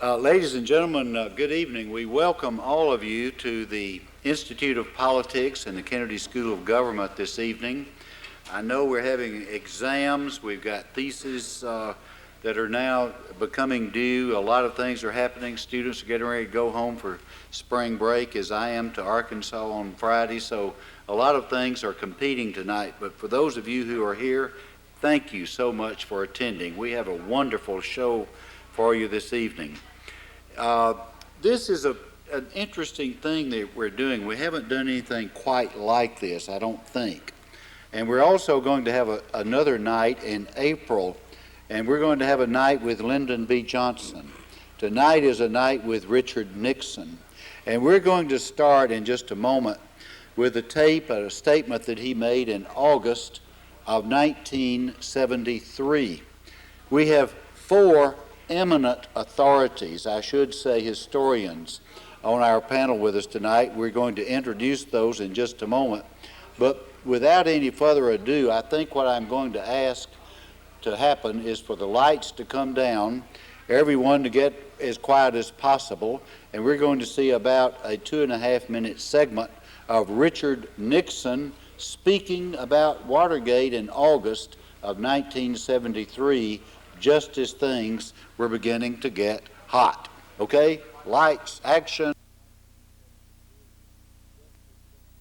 Ladies and gentlemen, good evening. We welcome all of you to the Institute of Politics and the Kennedy School of Government this evening. I know we're having exams. We've got theses that are now becoming due. A lot of things are happening. Students are getting ready to go home for spring break, as I am to Arkansas on Friday. So a lot of things are competing tonight. But for those of you who are here, thank you so much for attending. We have a wonderful show for you this evening. This is an interesting thing that we're doing. We haven't done anything quite like this, I don't think. And we're also going to have another night in April, and we're going to have a night with Lyndon B. Johnson. Tonight is a night with Richard Nixon. And we're going to start in just a moment with a statement that he made in August of 1973. We have four eminent authorities, I should say historians, on our panel with us tonight. We're going to introduce those in just a moment. But without any further ado, I think what I'm going to ask to happen is for the lights to come down, everyone to get as quiet as possible, and we're going to see about a 2.5-minute segment of Richard Nixon speaking about Watergate in August of 1973, just as things were beginning to get hot. Okay? Lights, action.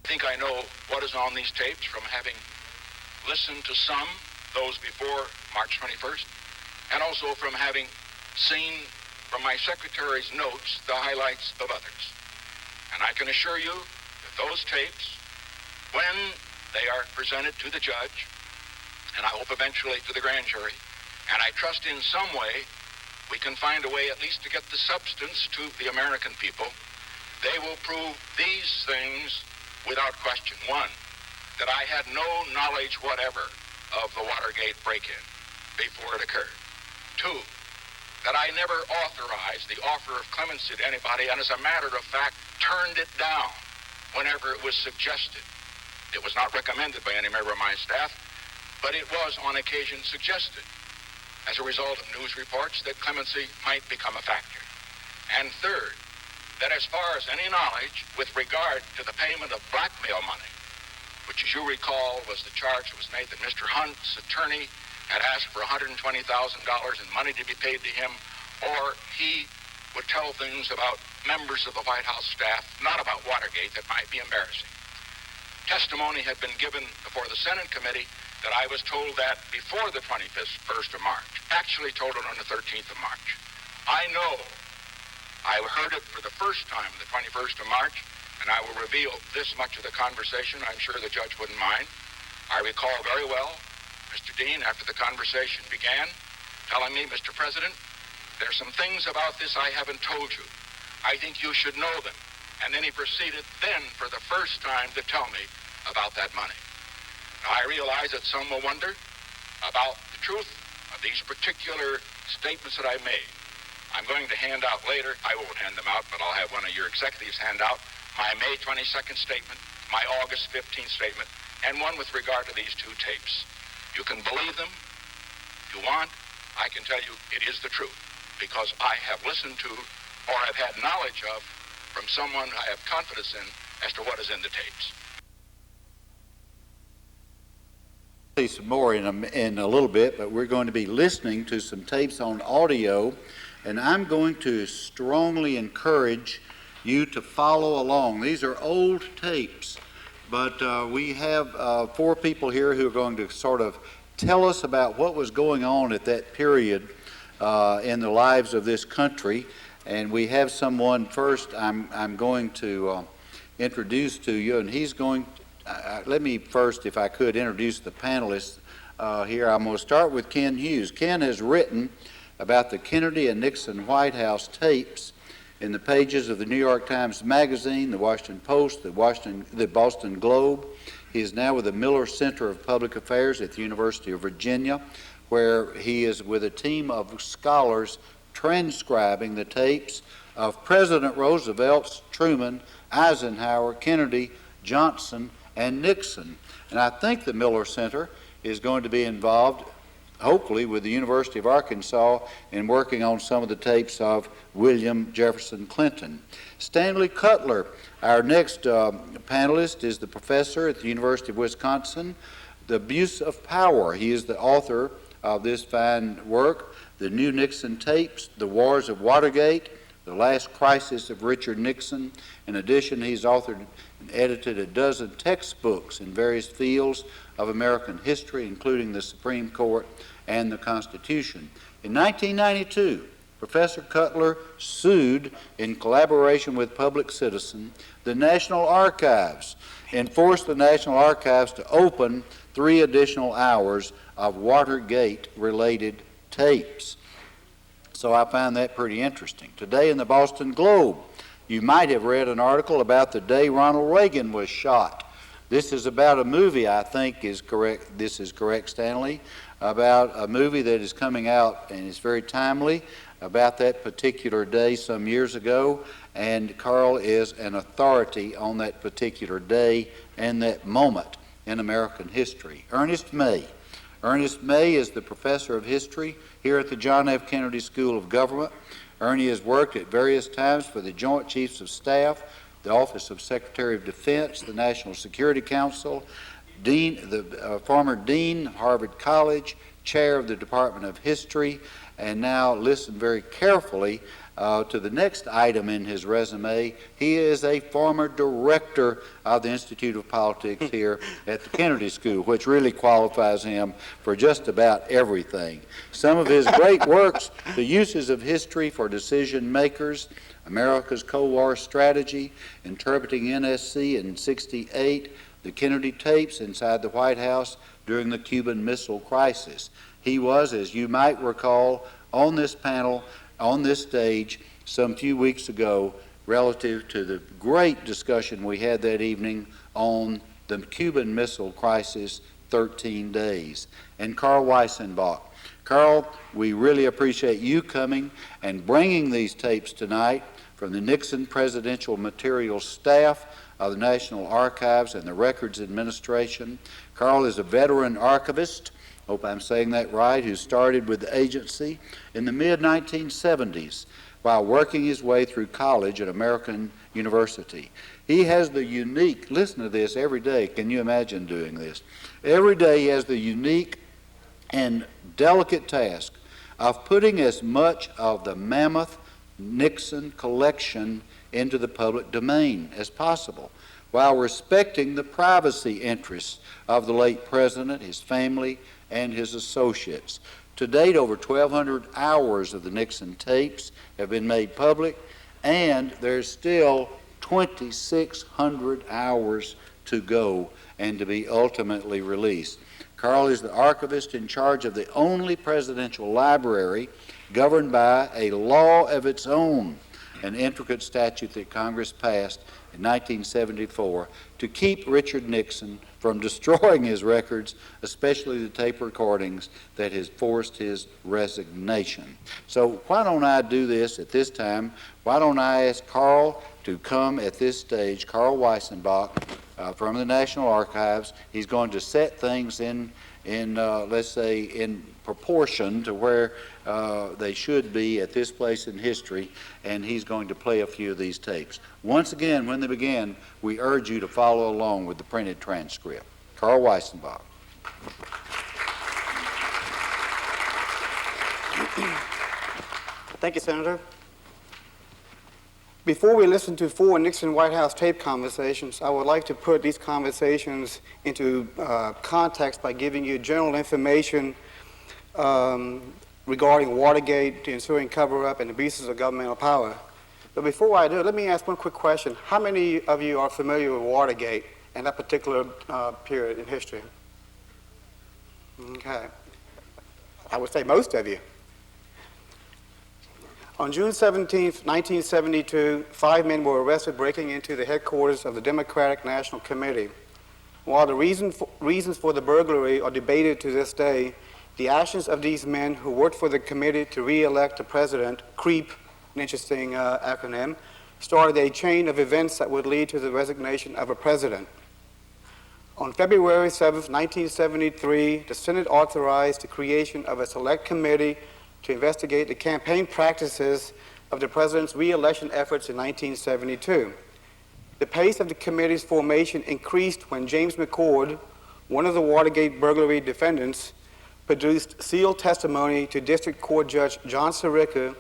I think I know what is on these tapes from having listened to some, those before March 21st, and also from having seen from my secretary's notes the highlights of others. And I can assure you that those tapes, when they are presented to the judge, and I hope eventually to the grand jury, and I trust in some way we can find a way at least to get the substance to the American people, they will prove these things without question. One, that I had no knowledge whatever of the Watergate break-in before it occurred. Two, that I never authorized the offer of clemency to anybody, and as a matter of fact, turned it down whenever it was suggested. It was not recommended by any member of my staff, but it was on occasion suggested as a result of news reports that clemency might become a factor. And third, that as far as any knowledge with regard to the payment of blackmail money, which as you recall was the charge that was made that Mr. Hunt's attorney had asked for $120,000 in money to be paid to him, or he would tell things about members of the White House staff, not about Watergate, that might be embarrassing. Testimony had been given before the Senate committee that I was told that before the 21st of March, actually told it on the 13th of March. I know I heard it for the first time the 21st of March, and I will reveal this much of the conversation. I'm sure the judge wouldn't mind. I recall very well Mr. Dean, after the conversation began, telling me, Mr. President, there's some things about this I haven't told you. I think you should know them. And then he proceeded then for the first time to tell me about that money. Now, I realize that some will wonder about the truth of these particular statements that I made. I'm going to hand out later, I won't hand them out, but I'll have one of your executives hand out my May 22nd statement, my August 15th statement, and one with regard to these two tapes. You can believe them if you want. I can tell you it is the truth, because I have listened to or have had knowledge of from someone I have confidence in as to what is in the tapes. Some more in a little bit, but we're going to be listening to some tapes on audio, and I'm going to strongly encourage you to follow along. These are old tapes, but we have four people here who are going to sort of tell us about what was going on at that period in the lives of this country. And we have someone first I'm going to introduce to you, and he's going let me first, if I could, introduce the panelists here. I'm going to start with Ken Hughes. Ken has written about the Kennedy and Nixon White House tapes in the pages of the New York Times Magazine, the Washington Post, the Boston Globe. He is now with the Miller Center of Public Affairs at the University of Virginia, where he is with a team of scholars transcribing the tapes of President Roosevelt's, Truman, Eisenhower, Kennedy, Johnson, and Nixon. And I think the Miller Center is going to be involved hopefully with the University of Arkansas in working on some of the tapes of William Jefferson Clinton. Stanley Cutler, our next panelist, is the professor at the University of Wisconsin. The Abuse of Power. He is the author of this fine work, The New Nixon Tapes, The Wars of Watergate, The Last Crisis of Richard Nixon. In addition, he's authored and edited a dozen textbooks in various fields of American history, including the Supreme Court and the Constitution. In 1992, Professor Cutler sued, in collaboration with Public Citizen, the National Archives and forced the National Archives to open 3 additional hours of Watergate-related tapes. So I find that pretty interesting. Today in the Boston Globe, you might have read an article about the day Ronald Reagan was shot. This is about a movie, I think is correct. This is correct, Stanley, about a movie that is coming out, and it's very timely, about that particular day some years ago. And Carl is an authority on that particular day and that moment in American history. Ernest May. Ernest May is the professor of history here at the John F. Kennedy School of Government. Ernie has worked at various times for the Joint Chiefs of Staff, the Office of Secretary of Defense, the National Security Council, former Dean, Harvard College, Chair of the Department of History, and now listen very carefully to the next item in his resume. He is a former director of the Institute of Politics here at the Kennedy School, which really qualifies him for just about everything. Some of his great works, The Uses of History for Decision Makers, America's Cold War Strategy, Interpreting NSC in '68, the Kennedy Tapes inside the White House during the Cuban Missile Crisis. He was, as you might recall, on this panel, on this stage, some few weeks ago, relative to the great discussion we had that evening on the Cuban Missile Crisis, 13 days. And Carl Weisenbach. Carl, we really appreciate you coming and bringing these tapes tonight from the Nixon Presidential Materials staff of the National Archives and the Records Administration. Carl is a veteran archivist, hope I'm saying that right, who started with the agency in the mid-1970s while working his way through college at American University. He has the unique, listen to this every day, can you imagine doing this? Every day he has the unique and delicate task of putting as much of the mammoth Nixon collection into the public domain as possible, while respecting the privacy interests of the late president, his family, and his associates. To date, over 1,200 hours of the Nixon tapes have been made public, and there's still 2,600 hours to go and to be ultimately released. Carl is the archivist in charge of the only presidential library governed by a law of its own, an intricate statute that Congress passed in 1974 to keep Richard Nixon from destroying his records, especially the tape recordings that has forced his resignation. So why don't I do this at this time? Why don't I ask Carl to come at this stage, Carl Weisenbach from the National Archives. He's going to set things in let's say, in proportion to where they should be at this place in history, and he's going to play a few of these tapes. Once again, when they begin, we urge you to follow along with the printed transcript. Carl Weisenbach. Thank you, Senator. Before we listen to 4 Nixon White House tape conversations, I would like to put these conversations into context by giving you general information regarding Watergate, the ensuing cover-up, and abuses of governmental power. But before I do, let me ask one quick question. How many of you are familiar with Watergate and that particular period in history? Okay. I would say most of you. On June 17, 1972, 5 men were arrested breaking into the headquarters of the Democratic National Committee. While the reasons for the burglary are debated to this day, the actions of these men who worked for the committee to re-elect the president, CREEP, an interesting acronym, started a chain of events that would lead to the resignation of a president. On February 7, 1973, the Senate authorized the creation of a select committee to investigate the campaign practices of the president's re-election efforts in 1972. The pace of the committee's formation increased when James McCord, one of the Watergate burglary defendants, produced sealed testimony to District Court Judge John Sirica,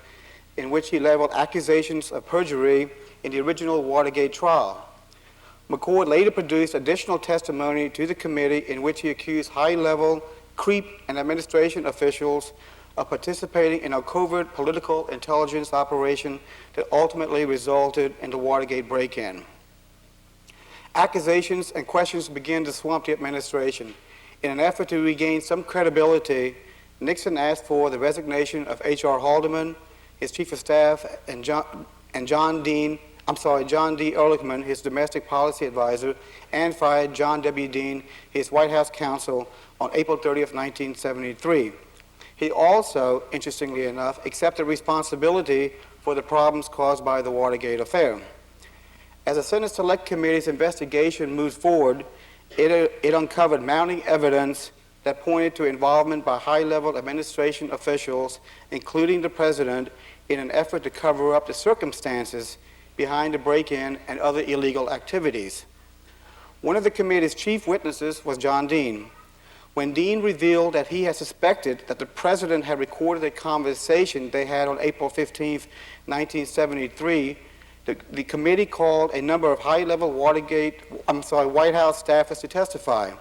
in which he leveled accusations of perjury in the original Watergate trial. McCord later produced additional testimony to the committee in which he accused high-level creep and administration officials of participating in a covert political intelligence operation that ultimately resulted in the Watergate break-in. Accusations and questions began to swamp the administration. In an effort to regain some credibility, Nixon asked for the resignation of H.R. Haldeman, his chief of staff, and John D. Ehrlichman, his domestic policy advisor, and fired John W. Dean, his White House counsel, on April 30th, 1973. He also, interestingly enough, accepted responsibility for the problems caused by the Watergate affair. As the Senate Select Committee's investigation moved forward, it uncovered mounting evidence that pointed to involvement by high-level administration officials, including the president, in an effort to cover up the circumstances behind the break-in and other illegal activities. One of the committee's chief witnesses was John Dean. When Dean revealed that he had suspected that the president had recorded a conversation they had on April 15, 1973, the committee called a number of high-level White House staffers to testify.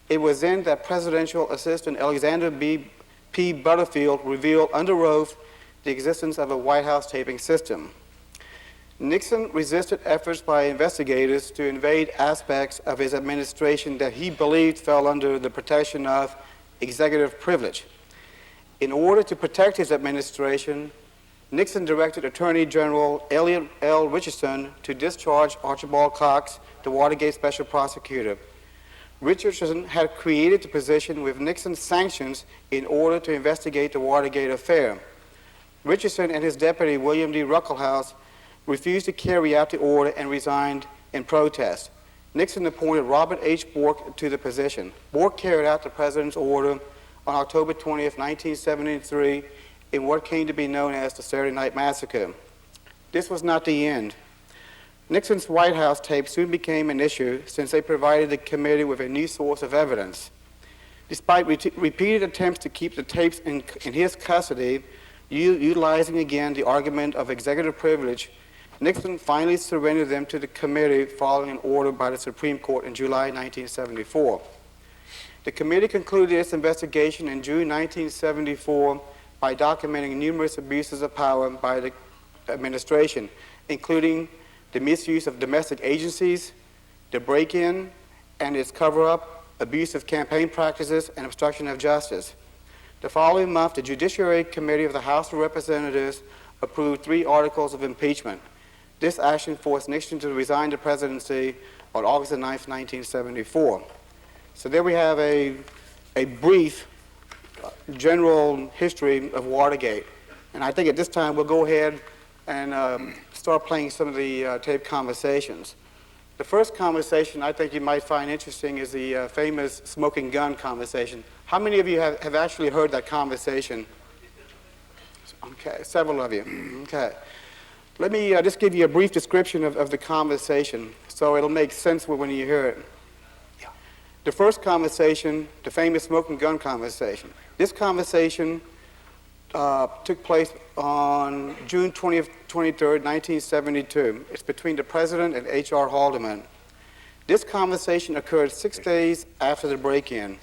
It was then that Presidential Assistant Alexander P. Butterfield revealed under oath the existence of a White House taping system. Nixon resisted efforts by investigators to invade aspects of his administration that he believed fell under the protection of executive privilege. In order to protect his administration, Nixon directed Attorney General Elliot L. Richardson to discharge Archibald Cox, the Watergate special prosecutor. Richardson had created the position with Nixon's sanctions in order to investigate the Watergate affair. Richardson and his deputy, William D. Ruckelshaus, refused to carry out the order and resigned in protest. Nixon appointed Robert H. Bork to the position. Bork carried out the president's order on October 20th, 1973, in what came to be known as the Saturday Night Massacre. This was not the end. Nixon's White House tapes soon became an issue since they provided the committee with a new source of evidence. Despite repeated attempts to keep the tapes in his custody, utilizing again the argument of executive privilege, Nixon finally surrendered them to the committee following an order by the Supreme Court in July 1974. The committee concluded its investigation in June 1974 by documenting numerous abuses of power by the administration, including the misuse of domestic agencies, the break-in and its cover-up, abuse of campaign practices, and obstruction of justice. The following month, the Judiciary Committee of the House of Representatives approved 3 articles of impeachment. This action forced Nixon to resign the presidency on August 9, 1974. So there we have a brief general history of Watergate. And I think at this time we'll go ahead and start playing some of the tape conversations. The first conversation I think you might find interesting is the famous smoking gun conversation. How many of you have actually heard that conversation? Okay, several of you. Okay. Let me just give you a brief description of the conversation so it'll make sense when you hear it. The first conversation, the famous smoking gun conversation. This conversation took place on June 20th, 23rd, 1972. It's between the president and H.R. Haldeman. This conversation occurred 6 days after the break-in.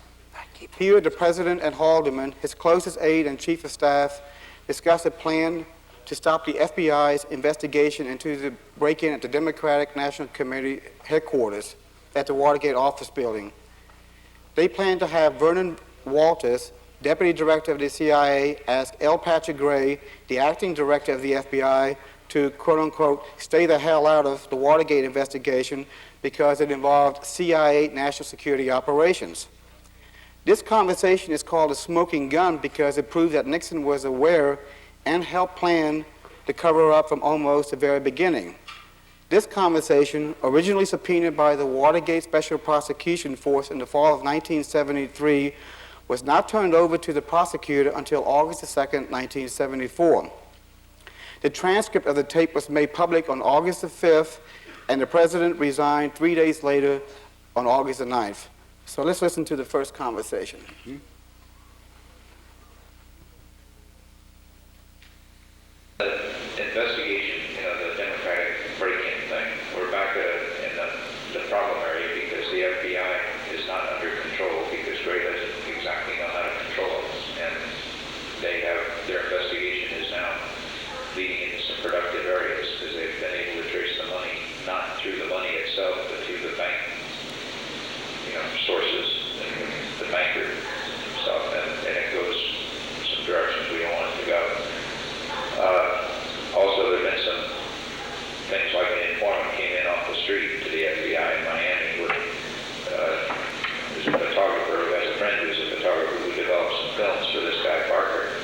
Here, the president and Haldeman, his closest aide and chief of staff, discussed a plan to stop the FBI's investigation into the break-in at the Democratic National Committee headquarters at the Watergate office building. They planned to have Vernon Walters, deputy director of the CIA, ask L. Patrick Gray, the acting director of the FBI, to quote-unquote stay the hell out of the Watergate investigation because it involved CIA national security operations. This conversation is called a smoking gun because it proved that Nixon was aware and helped plan the cover-up from almost the very beginning. This conversation, originally subpoenaed by the Watergate Special Prosecution Force in the fall of 1973, was not turned over to the prosecutor until August 2, 1974. The transcript of the tape was made public on August the 5th, and the president resigned 3 days later on August the 9th. So let's listen to the first conversation. Investigation, the Democratic break-in thing. We're back in the problem area because the FBI is not under control because Gray doesn't exactly know how to control it. And their investigation is now leading into some productive areas because they've been able to trace the money, not through the money itself, but through the bank, sources, and the banker stuff, and it goes some directions we don't want it to go. Also, there have been some things like an informant came in off the street to the FBI in Miami where there's a photographer who has a friend who's a photographer who developed some films for this guy Parker.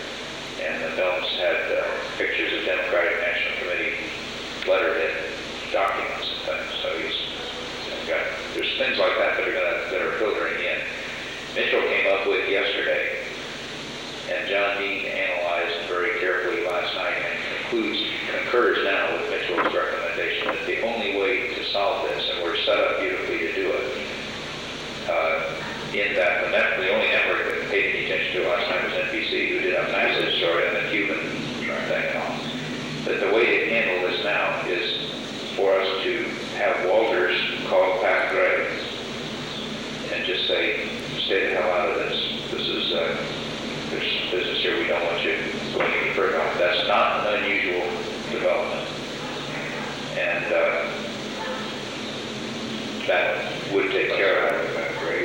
And the films had pictures of Democratic National Committee letterhead documents and things. So there's things like that that are filtering in. Mitchell came up with yesterday, and John Dean analyzed very carefully last night and concurs now with Mitchell's recommendation that the only way to solve this, and we're set up beautifully to do it, in that the only network that paid any attention to last night was NBC, who did a massive story on the Cuban thing and all. But the way to handle this now is for us to have Walters call Pat Gray and just say, stay the hell out of this. There's some business here we don't want you going any further on. That's not an unusual development. And that would take care of it. Pat Gray,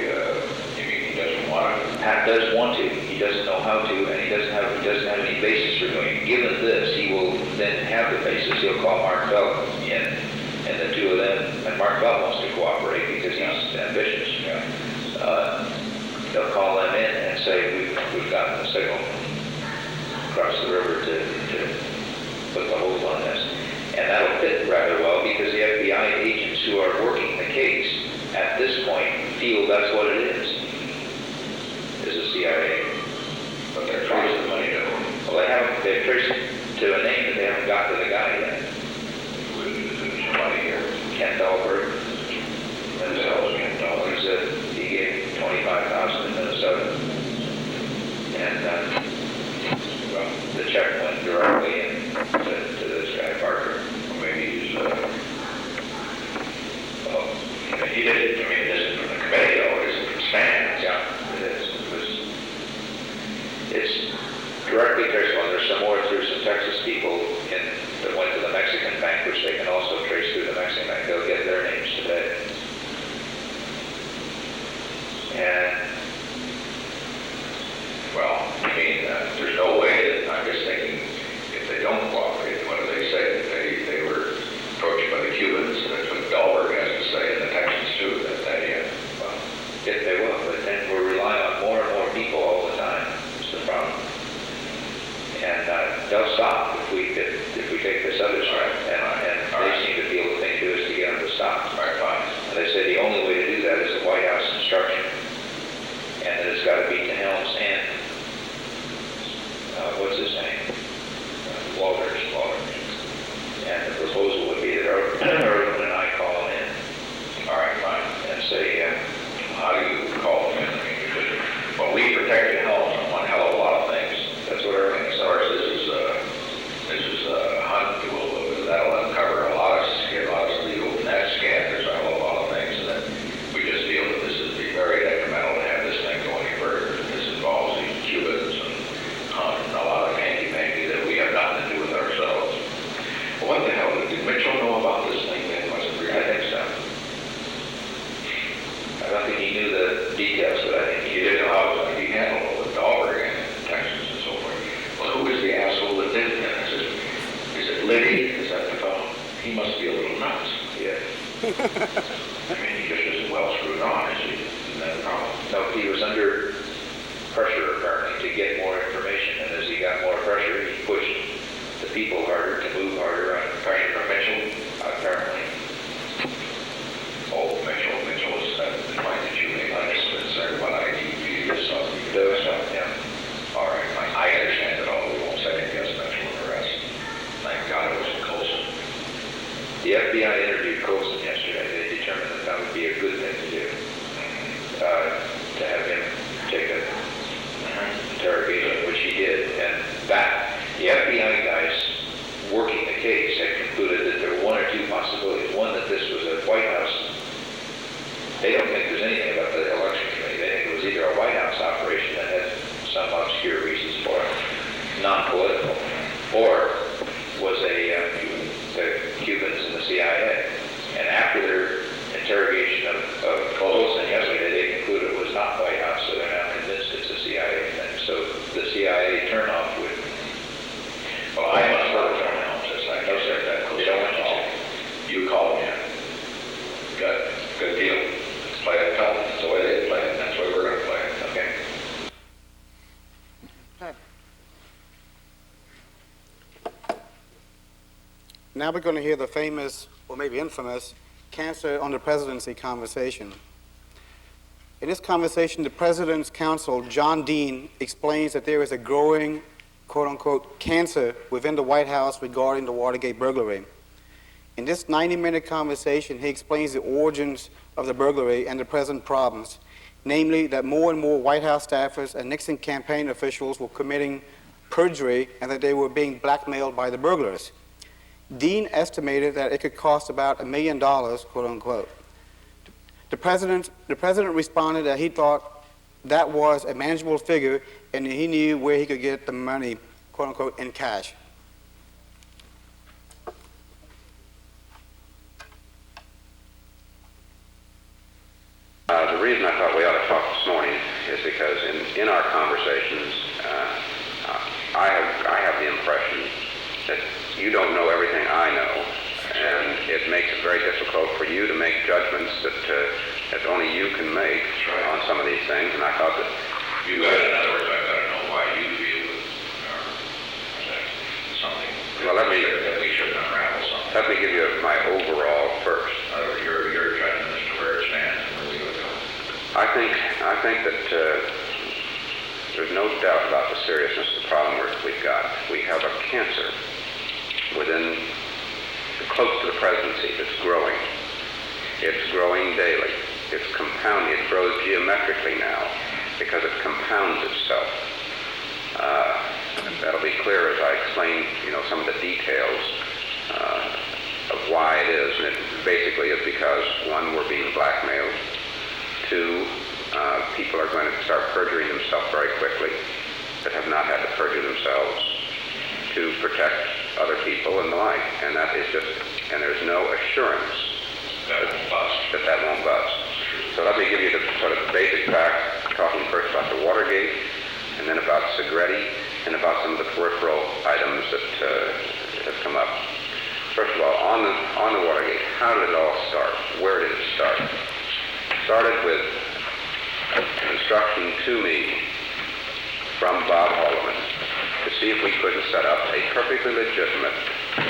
you mean he doesn't want to? Pat does want to. He doesn't know how to, and he doesn't have any basis for doing it. Given this, he will then have the basis. He'll call Mark Felt in, and the two of them, and Mark Felt wants to cooperate because he's ambitious. They'll call them in and say, we've gotten the signal across the river to put the hold on this. And that'll fit rather well because the FBI agents who are working the case at this point feel that's what it is the CIA. But they're tracing the money to them. Well, they've traced to a name that they haven't got to the guy yet. Somebody here, Ken Dahlberg. He said he gave $25,000 in Minnesota, and the check went directly in to this guy Parker. Maybe he's he did it. I mean, it isn't from the committee though. It's from Stan. Yeah, it is. It's directly traceable. There's some more through some Texas people that went to the Mexican bank, which they can also trace through the Mexican bank. They'll get their names today. And, well, I mean, there's no way that, I'm just thinking, if they don't cooperate, what do they say? That they were approached by the Cubans, and that's what Dahlberg has to say, and the Texans too, well, if they will, but then we're relying on more and more people all the time. That's the problem. And they'll stop if we take this other side, and they seem to feel the thing to do is to get them to stop. Right, fine. And they say the only way to do that is a White House instruction. And that it's got to be to Helms and what's his name? Walters. And the proposal would be that Irwin and I call him in. All right, fine. And say, how do you call him in? I mean, because, well, we protected Helms on one hell of a lot of things. That's what Irving says. This is Hunt. That'll uncover a lot of legal net scandals. A lot of things, and then we just feel that this would be very detrimental to have this thing go any further. This involves these Cubans and Hunt and a lot of hanky-panky that we have nothing to do with ourselves. Well, what the hell? Did Mitchell know about this thing then? Was it really? I think so. I don't think he knew the details, but I think he did know how it was going to be handled with Dahlberg and Texas and so forth. Well, who is the asshole that did it then? Is it Liddy? Is that the fellow? He must be a little nuts. Yeah. I mean, he just isn't well screwed on, is he? Isn't that a problem? No, he was under pressure, apparently, to get more information. And as he got more pressure, he pushed the people harder to move harder on pressure from Mitchell, apparently. non-political, or was the Cubans and the CIA. And after their interrogation of Olson yesterday, they concluded it was not White House, so they're now convinced it's a CIA thing. So the CIA turnoff would. Well, I must work on analysis. I know that. They don't want you to. You call them in. Good deal. Let's play it. That's the way they play it. That's the way we're going to play it. Okay. Now we're going to hear the famous, or maybe infamous, cancer on the presidency conversation. In this conversation, the President's counsel, John Dean, explains that there is a growing, quote-unquote, cancer within the White House regarding the Watergate burglary. In this 90-minute conversation, he explains the origins of the burglary and the present problems, namely that more and more White House staffers and Nixon campaign officials were committing perjury and that they were being blackmailed by the burglars. Dean estimated that it could cost about $1 million, quote unquote. The president responded that he thought that was a manageable figure and he knew where he could get the money, quote unquote, in cash. The reason I thought we ought to talk this morning is because in our conversations, I have the impression that you don't know everything I know, and it makes it very difficult for you to make judgments that only you can make on some of these things. And I thought that In other words, I've got to know why you feel something. Well, that we should unravel something. let me give you my overall first. You're judging as to where it stands and where we would go. I think that there's no doubt about the seriousness of the problem we've got. We have a cancer within, close to the presidency, that's growing. It's growing daily. It's compounding. It grows geometrically now because it compounds itself. That'll be clear as I explain, some of the details of why it is. And it basically is because, one, we're being blackmailed. Two, people are going to start perjuring themselves very quickly that have not had to perjure themselves to protect other people and the like. And that is just, and there's no assurance that won't bust. So let me give you the sort of basic facts, talking first about the Watergate, and then about Segretti, and about some of the peripheral items that have come up. First of all, on the Watergate, how did it all start? Where did it start? It started with an instruction to me from Bob Haldeman to see if we couldn't set up a perfectly legitimate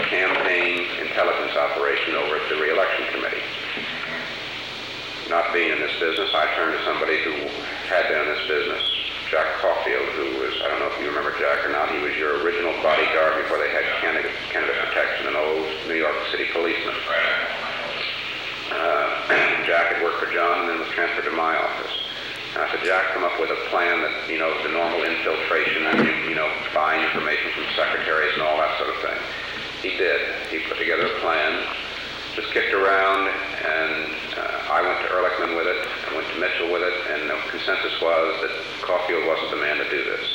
campaign intelligence operation over at the re-election committee. Not being in this business, I turned to somebody who had been in this business, Jack Caulfield, who was, I don't know if you remember Jack or not, he was your original bodyguard before they had candidate protection, an old New York City policeman. Jack had worked for John and then was transferred to my office. And I said, Jack, come up with a plan that, the normal infiltration and, buying information from secretaries and all that sort of thing. He did. He put together a plan, was kicked around, and I went to Ehrlichman with it, I went to Mitchell with it, and the consensus was that Caulfield wasn't the man to do this.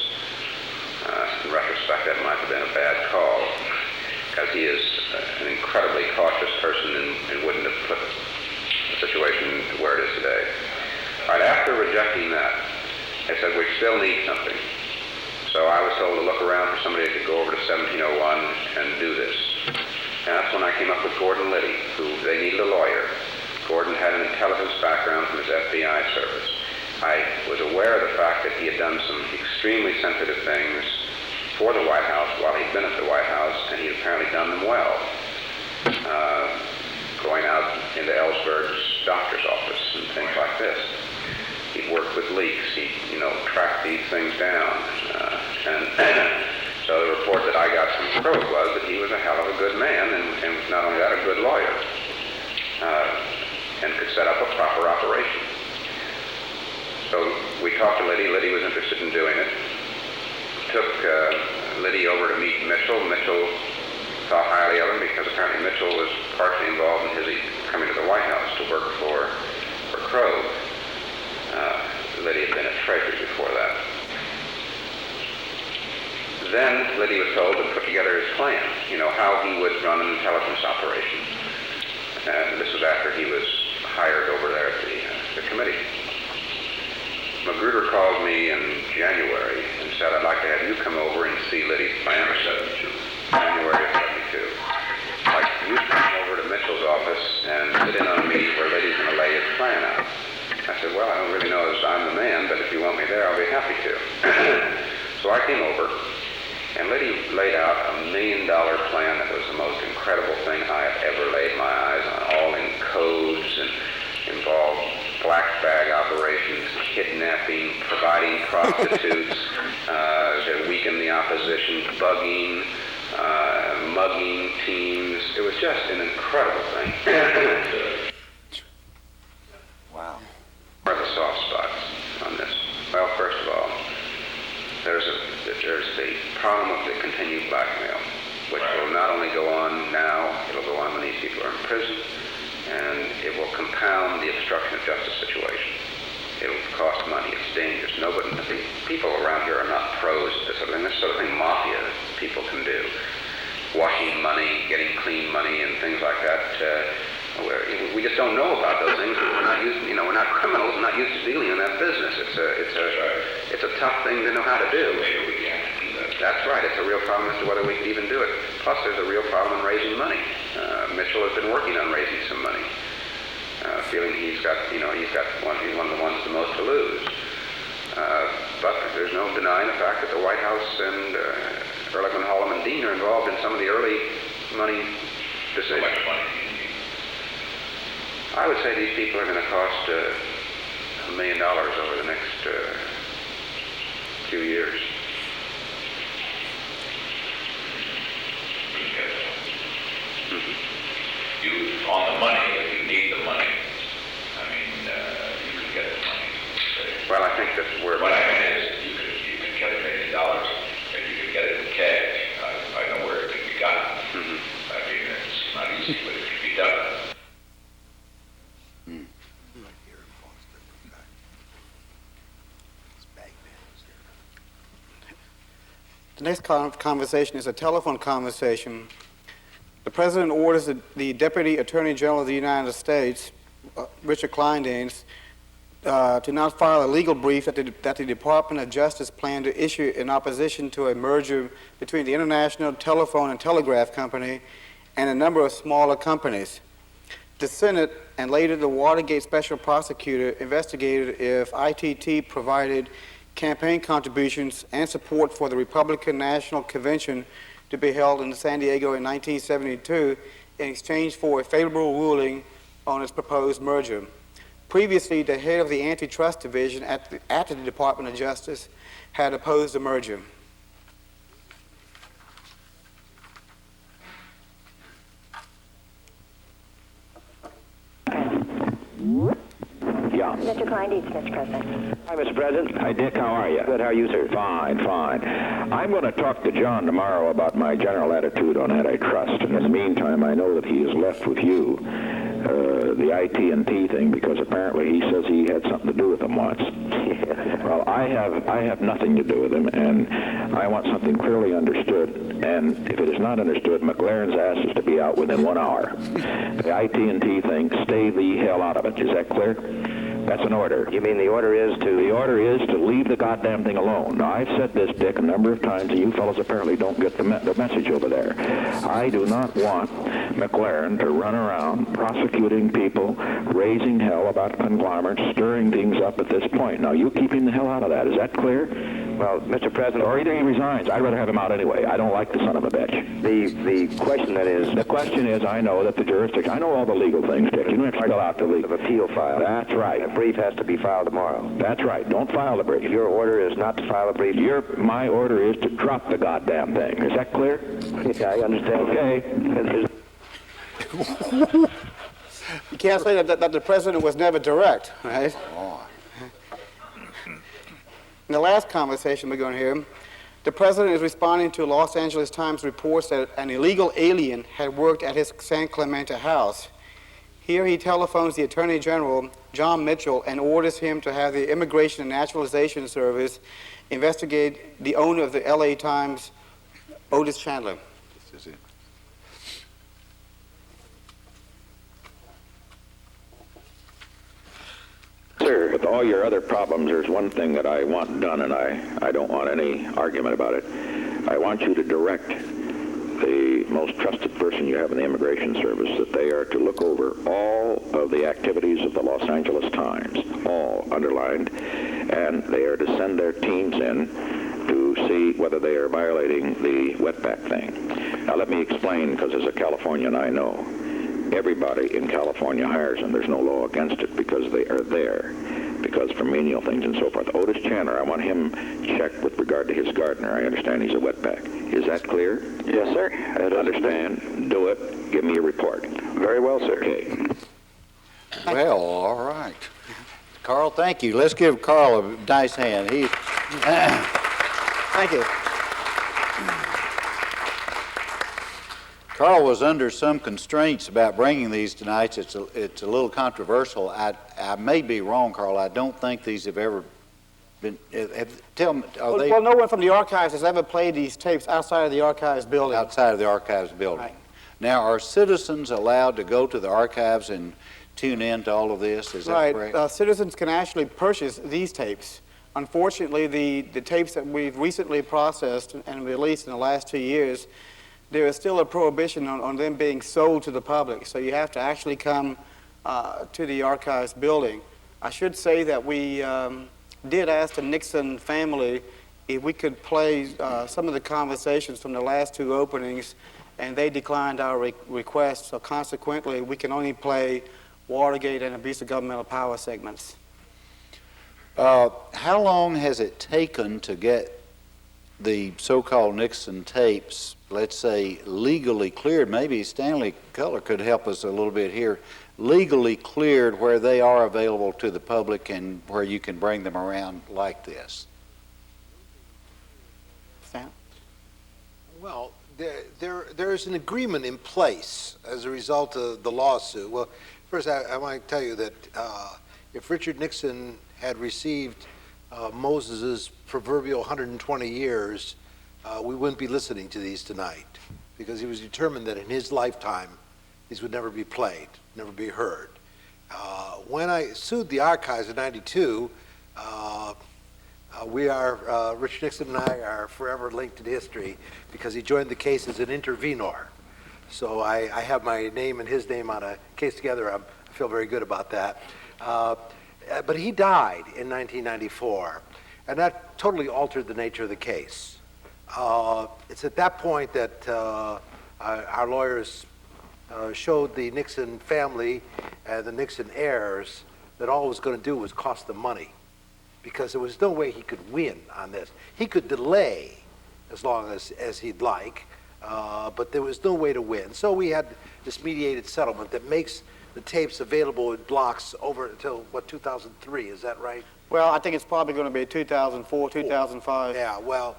In retrospect, that might have been a bad call, because he is an incredibly cautious person and wouldn't have put the situation where it is today. All right, after rejecting that, I said, we still need something. So I was told to look around for somebody that could go over to 1701 and do this. And that's when I came up with Gordon Liddy, who they needed a lawyer. Gordon had an intelligence background from his FBI service. I was aware of the fact that he had done some extremely sensitive things for the White House while he'd been at the White House, and he had apparently done them well. Going out into Ellsberg's doctor's office and things like this. He'd worked with leaks. He, tracked these things down. So the report that I got from Crowe was that he was a hell of a good man, and not only that, a good lawyer, and could set up a proper operation. So we talked to Liddy. Liddy was interested in doing it. Took Liddy over to meet Mitchell. Mitchell thought highly of him because apparently Mitchell was partially involved in his coming to the White House to work for Crowe. Liddy had been at Treasury before that. Then Liddy was told to put together his plan, how he would run an intelligence operation. And this was after he was hired over there at the committee. Magruder called me in January and said, I'd like to have you come over and see Liddy's plan. January of 72. I'd like you to come over to Mitchell's office and sit in on a meeting where Liddy's going to lay his plan out. I said, well, I don't really know as I'm the man, but if you want me there, I'll be happy to. So I came over, and Liddy laid out $1 million plan that was the most incredible thing I have ever laid my eyes on, all in codes and involved black bag operations, kidnapping, providing prostitutes, to weaken the opposition, bugging, mugging teams. It was just an incredible thing. Wow. Where are the soft spots on this? Well, first of all, there's the problem of the continued blackmail, which will not only go on now, it'll go on when these people are in prison, and it will compound the obstruction of justice situation. It'll cost money. It's dangerous. The people around here are not pros at this sort of thing. This sort of thing mafia people can do. Washing money, getting clean money, and things like that. We just don't know about those things. We're not used. We're not criminals. We're not used to dealing in that business. It's a tough thing to know how to do. That's right. It's a real problem as to whether we can even do it. Plus, there's a real problem in raising money. Mitchell has been working on raising some money, feeling he's one of the ones the most to lose. But there's no denying the fact that the White House and Ehrlichman, Hallam, and Dean are involved in some of the early money decisions. How much money? I would say these people are going to cost $1 million over the next few years. You, on the money, if you need the money, I mean, you can get the money. Well, I think that we're... What I mean is, you can get $1 million, and you can get it in cash. I know where it can be gotten. I mean, it's not easy, but it can be done. The next conversation is a telephone conversation. The President orders the Deputy Attorney General of the United States, Richard Kleindienst, to not file a legal brief that the Department of Justice planned to issue in opposition to a merger between the International Telephone and Telegraph Company and a number of smaller companies. The Senate and later the Watergate Special Prosecutor investigated if ITT provided campaign contributions and support for the Republican National Convention to be held in San Diego in 1972 in exchange for a favorable ruling on its proposed merger. Previously, the head of the Antitrust Division at the Department of Justice had opposed the merger. Yeah. Mr. Kleindienst, Mr. President. Hi, Mr. President. Hi, Dick. How are you? Good. How are you, sir? Fine, fine. I'm going to talk to John tomorrow about my general attitude on antitrust. In the meantime, I know that he is left with you, the IT&T thing, because apparently he says he had something to do with them once. Well, I have nothing to do with him, and I want something clearly understood. And if it is not understood, McLaren's ass is to be out within 1 hour. The IT&T thing, stay the hell out of it. Is that clear? That's an order. You mean the order is to... The order is to leave the goddamn thing alone. Now, I've said this, Dick, a number of times, and you fellows apparently don't get the message over there. I do not want McLaren to run around prosecuting people, raising hell about conglomerates, stirring things up at this point. Now, you keep him the hell out of that. Is that clear? Well, Mr. President... Or either he resigns. I'd rather have him out anyway. I don't like the son of a bitch. The question that is... The question is, I know that the jurisdiction... I know all the legal things, Dick. You don't have to spell out the legal... Of appeal file. That's right. A brief has to be filed tomorrow. That's right. Don't file the brief. Your order is not to file a brief? My order is to drop the goddamn thing. Is that clear? Yeah, I understand. Okay. You can't say that the President was never direct, right? In the last conversation we're going to hear, the President is responding to Los Angeles Times reports that an illegal alien had worked at his San Clemente house. Here he telephones the Attorney General, John Mitchell, and orders him to have the Immigration and Naturalization Service investigate the owner of the LA Times Otis Chandler. This is it. Sir, with all your other problems, there's one thing that I want done, and I don't want any argument about it. I want you to direct the most trusted person you have in the Immigration Service that they are to look over all of the activities of the Los Angeles Times, all underlined, and they are to send their teams in to see whether they are violating the wetback thing. Now, let me explain, because as a Californian, I know. Everybody in California hires them. There's no law against it because they are there, because for menial things and so forth. Otis Chandler, I want him checked with regard to his gardener. I understand he's a wetback. Is that clear? Yes, sir. I understand. Do it. Give me a report. Very well, sir. Okay. Well, all right. Carl, thank you. Let's give Carl a nice hand. He's Thank you. Carl was under some constraints about bringing these tonight. It's a little controversial. I may be wrong, Carl. I don't think these have ever been. Tell me, are they Well, no one from the archives has ever played these tapes outside of the archives building. outside of the archives building? Right. Now, are citizens allowed to go to the archives and tune in to all of this? Is that correct? Right. Citizens can actually purchase these tapes. Unfortunately, the tapes that we've recently processed and released in the last 2 years, there is still a prohibition on them being sold to the public. So you have to actually come to the archives building. I should say that we did ask the Nixon family if we could play some of the conversations from the last 2 openings, and they declined our request. So consequently, we can only play Watergate and abuse of governmental power segments. How long has it taken to get the so-called Nixon tapes, let's say, legally cleared? Maybe Stanley Cutler could help us a little bit here. Legally cleared where they are available to the public and where you can bring them around like this. Stan? Well, there's an agreement in place as a result of the lawsuit. Well, first, I want to tell you that if Richard Nixon had received Moses's proverbial 120 years, we wouldn't be listening to these tonight, because he was determined that in his lifetime these would never be played, never be heard. When I sued the archives in '92, Richard Nixon and I are forever linked in history because he joined the case as an intervenor. So I have my name and his name on a case together. I feel very good about that. But he died in 1994, and that totally altered the nature of the case. It's at that point that our lawyers showed the Nixon family and the Nixon heirs that all it was going to do was cost them money, because there was no way he could win on this. He could delay as long as he'd like, but there was no way to win. So we had this mediated settlement that makes the tapes available in blocks over until, 2003, is that right? Well, I think it's probably going to be 2004, 2005. Yeah, well,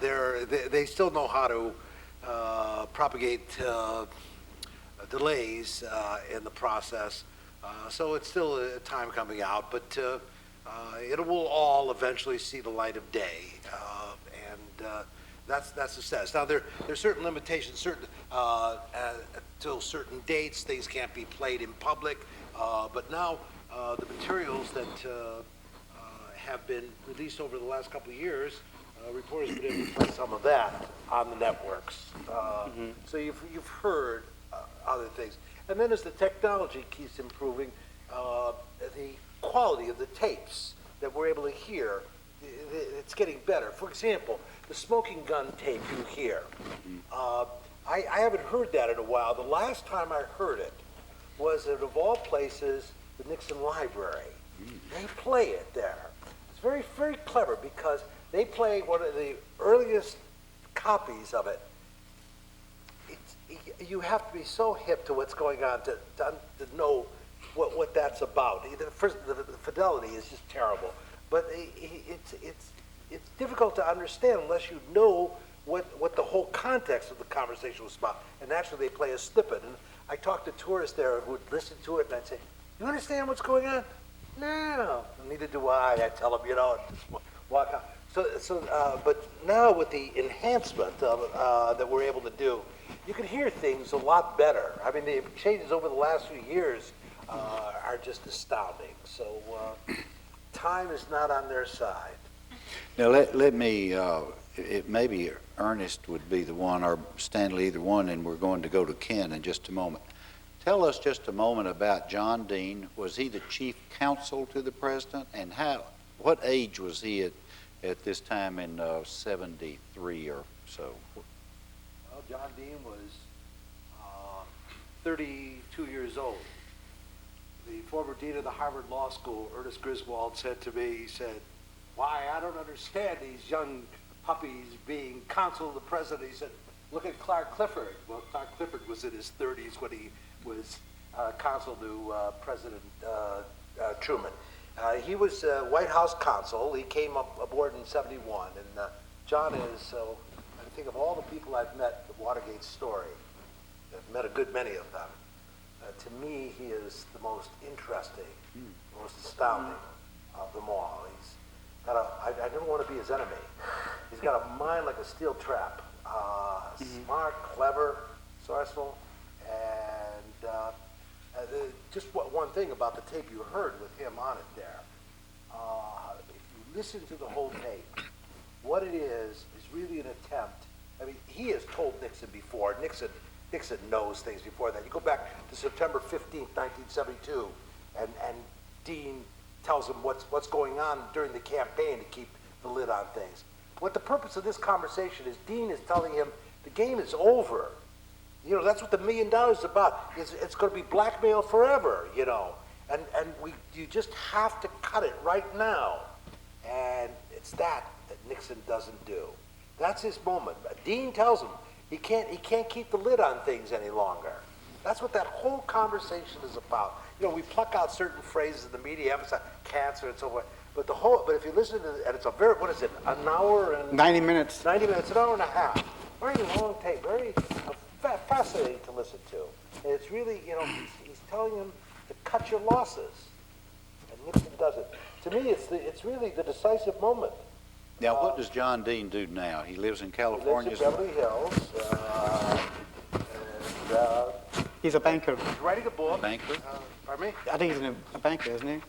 they still know how to propagate delays in the process, so it's still a time coming out, but it will all eventually see the light of day, and that's the status. Now, there's certain limitations, till certain dates, things can't be played in public, but now the materials that have been released over the last couple of years, reporters have been able to play some of that on the networks. So you've heard other things. And then as the technology keeps improving, the quality of the tapes that we're able to hear, it's getting better. For example, the smoking gun tape you hear. I haven't heard that in a while. The last time I heard it was at, of all places, the Nixon Library. They play it there. It's very, very clever because they play one of the earliest copies of it. You have to be so hip to what's going on to know what that's about. First, the fidelity is just terrible, but it's difficult to understand unless you know what the whole context of the conversation was about. And naturally, they play a snippet. And I talked to tourists there who would listen to it, and I'd say, "You understand what's going on?" "No, neither do I." I tell them, and just walk out. But now with the enhancement that we're able to do, you can hear things a lot better. I mean, the changes over the last few years are just astounding. So time is not on their side. Now, let me, maybe Ernest would be the one, or Stanley, either one, and we're going to go to Ken in just a moment. Tell us just a moment about John Dean. Was he the chief counsel to the president, and what age was he at this time in 73 or so? Well, John Dean was 32 years old. The former dean of the Harvard Law School, Ernest Griswold, said to me, he said, "Why, I don't understand these young puppies being counsel to the president." He said, "Look at Clark Clifford." Well, Clark Clifford was in his 30s when he was counsel to President Truman. He was White House counsel. He came aboard in 71, and John is, I think of all the people I've met, the Watergate story, I've met a good many of them. To me, he is the most interesting, most astounding of them all. He's got I never want to be his enemy. He's got a mind like a steel trap. Smart, clever, resourceful, and just one thing about the tape you heard with him on it there. If you listen to the whole tape, what it is really an attempt. I mean, he has told Nixon before. Nixon knows things before that. You go back to September 15th, 1972, and Dean tells him what's going on during the campaign to keep the lid on things. What the purpose of this conversation is, Dean is telling him the game is over. You know, that's what the $1 million is about. It's going to be blackmail forever, you know. And you just have to cut it right now. And it's that Nixon doesn't do. That's his moment. Dean tells him he can't keep the lid on things any longer. That's what that whole conversation is about. You know, we pluck out certain phrases in the media, emphasize cancer and so forth. But if you listen to it, and it's a very, what is it, an hour and 90 minutes. 90 minutes, an hour and a half. Very long tape, very fascinating to listen to. And it's really, you know, he's telling him to cut your losses. And Nixon does it. To me, it's really the decisive moment. Now, what does John Dean do now? He lives in California. He lives in Beverly Hills. He's a banker. He's writing a book. Banker? Pardon me? I think he's a banker, isn't he?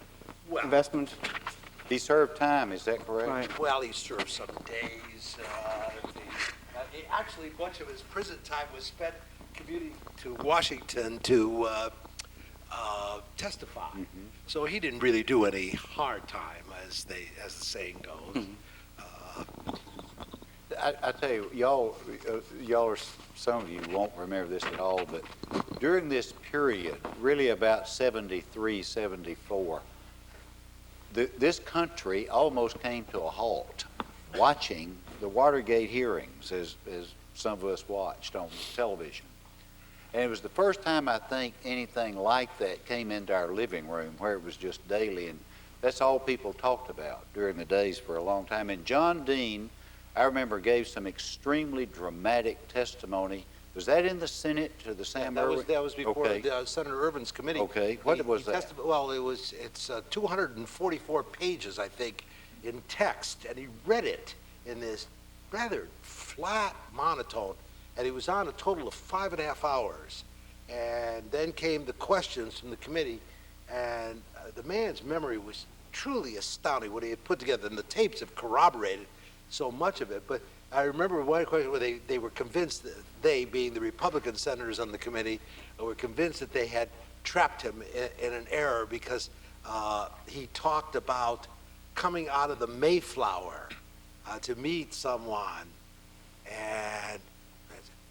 Well, Investment. He served time, is that correct? Right. well, he served some days. Actually, much of his prison time was spent commuting to Washington to testify. Mm-hmm. So he didn't really do any hard time, as the saying goes. Mm-hmm. I tell you, y'all are, some of you won't remember this at all, but during this period, really about 73, 74, this country almost came to a halt watching the Watergate hearings, as some of us watched on television. And it was the first time, I think, anything like that came into our living room, where it was just daily, and that's all people talked about during the days for a long time. And John Dean, I remember, gave some extremely dramatic testimony. Was that in the Senate to the Sam Erwin? That was before Okay. Senator Irvin's committee. Okay. What was that? Well, it's 244 pages, I think, in text, and he read it in this rather flat monotone, and he was on a total of 5.5 hours. And then came the questions from the committee, and the man's memory was truly astounding what he had put together, and the tapes have corroborated so much of it. But I remember one question where they were convinced, that they, being the Republican senators on the committee, were convinced that they had trapped him in an error because he talked about coming out of the Mayflower to meet someone. And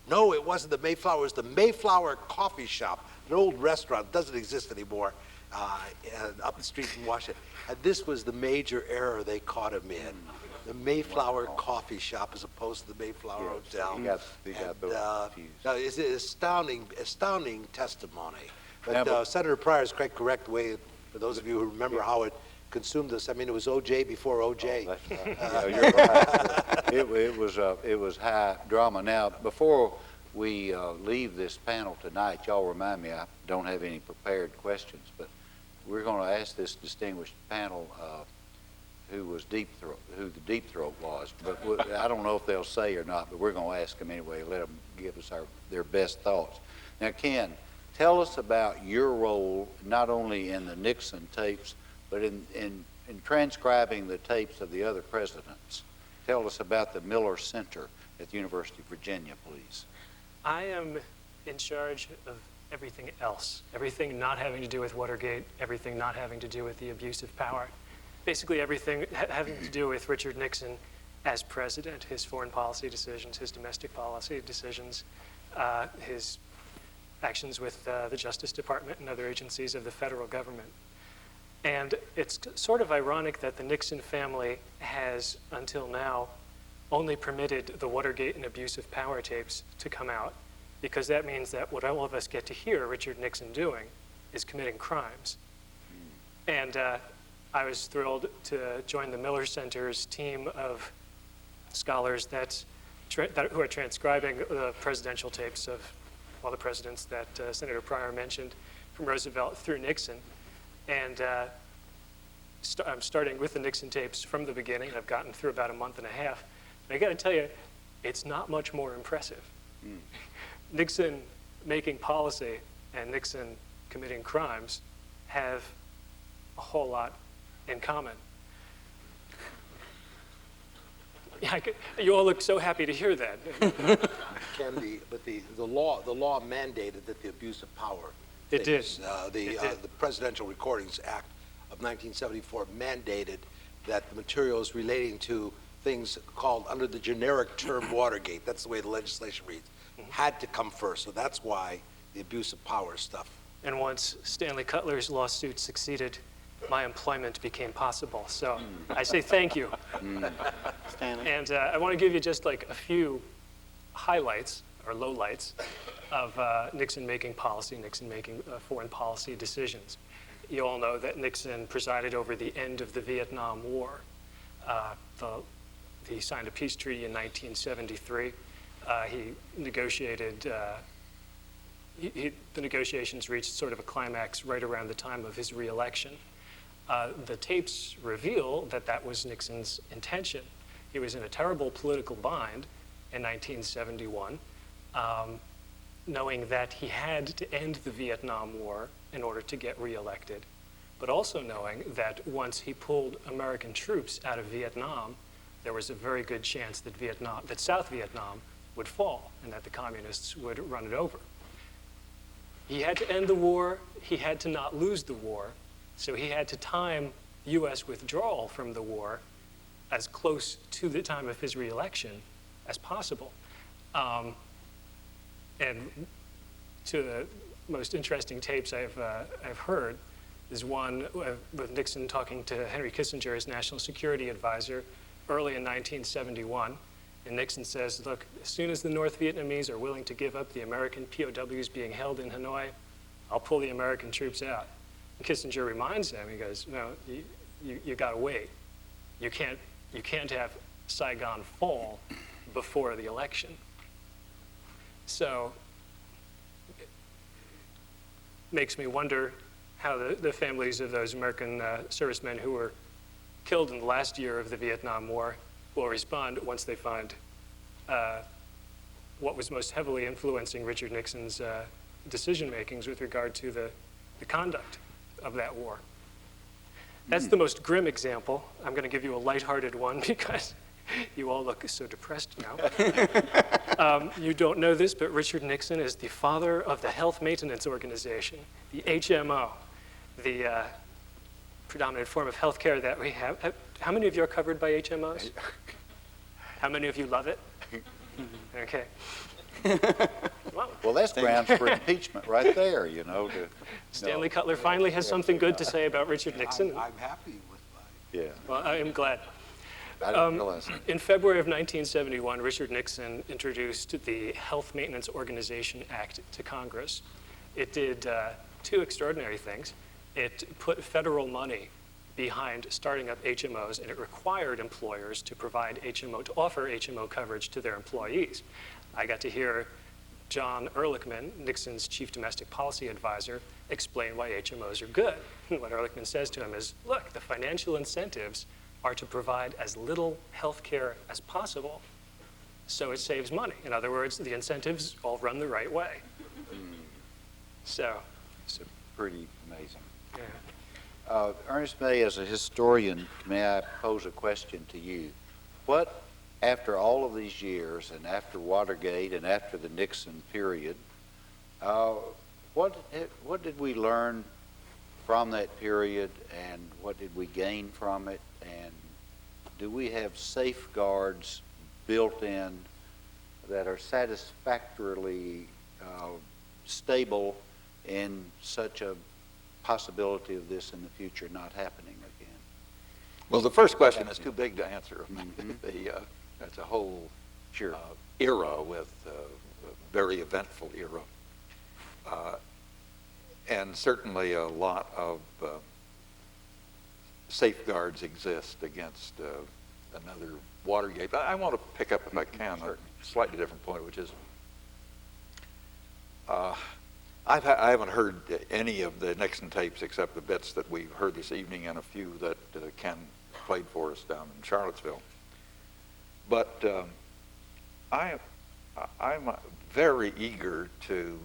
no, it wasn't the Mayflower, it was the Mayflower Coffee Shop, an old restaurant, doesn't exist anymore, up the street in Washington. And this was the major error they caught him in. The Mayflower Coffee Shop as opposed to the Mayflower Hotel. They got those confused. It's an astounding testimony. But, Yeah, Senator Pryor is quite correct the way, for those of you who remember how it consumed us. I mean, it was OJ before OJ. Oh, that's right. Yeah, you're right. It was high drama. Now, before we leave this panel tonight, y'all remind me, I don't have any prepared questions, but we're going to ask this distinguished panel who the deep throat was. But I don't know if they'll say or not, but we're going to ask them anyway, let them give us their best thoughts. Now, Ken, tell us about your role, not only in the Nixon tapes, but in transcribing the tapes of the other presidents. Tell us about the Miller Center at the University of Virginia, please. I am in charge of everything else, everything not having to do with Watergate, everything not having to do with the abuse of power. Basically everything having to do with Richard Nixon as president, his foreign policy decisions, his domestic policy decisions, his actions with the Justice Department and other agencies of the federal government. And it's sort of ironic that the Nixon family has, until now, only permitted the Watergate and abuse of power tapes to come out, because that means that what all of us get to hear Richard Nixon doing is committing crimes. And I was thrilled to join the Miller Center's team of scholars who are transcribing the presidential tapes of all the presidents that Senator Pryor mentioned, from Roosevelt through Nixon. And I'm starting with the Nixon tapes from the beginning. I've gotten through about a month and a half. And I got to tell you, it's not much more impressive. Nixon making policy and Nixon committing crimes have a whole lot in common. Yeah, you all look so happy to hear that. But the law mandated that the abuse of power. It did. The Presidential Recordings Act of 1974 mandated that the materials relating to things called under the generic term Watergate, that's the way the legislation reads, had to come first. So that's why the abuse of power stuff. And once Stanley Cutler's lawsuit succeeded, my employment became possible. So I say thank you. Stanley. And I want to give you just like a few highlights or lowlights of Nixon making policy, Nixon making foreign policy decisions. You all know that Nixon presided over the end of the Vietnam War. He signed a peace treaty in 1973. He negotiated, the negotiations reached sort of a climax right around the time of his re-election. The tapes reveal that that was Nixon's intention. He was in a terrible political bind in 1971, knowing that he had to end the Vietnam War in order to get re-elected, but also knowing that once he pulled American troops out of Vietnam, there was a very good chance that South Vietnam would fall and that the communists would run it over. He had to end the war, he had to not lose the war, so he had to time US withdrawal from the war as close to the time of his re-election as possible. And to the most interesting tapes I've heard is one with Nixon talking to Henry Kissinger, his national security advisor, early in 1971. And Nixon says, look, as soon as the North Vietnamese are willing to give up the American POWs being held in Hanoi, I'll pull the American troops out. And Kissinger reminds him, he goes, no, you gotta wait. You can't have Saigon fall before the election. So it makes me wonder how the families of those American servicemen who were killed in the last year of the Vietnam War will respond once they find what was most heavily influencing Richard Nixon's decision makings with regard to the conduct of that war. That's the most grim example. I'm going to give you a lighthearted one because you all look so depressed now. You don't know this, but Richard Nixon is the father of the Health Maintenance Organization, the HMO, the predominant form of health care that we have. How many of you are covered by HMOs? How many of you love it? Okay. Well, that's grounds for impeachment right there, you know. Stanley Cutler finally has something good to say about Richard Nixon. I'm happy with my... Yeah. Well, I am glad. I didn't realize that. In February of 1971, Richard Nixon introduced the Health Maintenance Organization Act to Congress. It did two extraordinary things. It put federal money behind starting up HMOs, and it required employers to offer HMO coverage to their employees. I got to hear John Ehrlichman, Nixon's chief domestic policy advisor, explain why HMOs are good. And what Ehrlichman says to him is, look, the financial incentives are to provide as little health care as possible so it saves money. In other words, the incentives all run the right way. So Pretty amazing. yeah. Ernest May, as a historian, may I pose a question to you? What, after all of these years, and after Watergate, and after the Nixon period, what did we learn from that period, and what did we gain from it, and do we have safeguards built in that are satisfactorily stable in such a possibility of this in the future not happening again? Well, the first question is too big to answer. That's a whole era with a very eventful era. And certainly a lot of safeguards exist against another Watergate. But I want to pick up, if I can, a slightly different point, which is I haven't heard any of the Nixon tapes except the bits that we've heard this evening and a few that Ken played for us down in Charlottesville. But I'm very eager to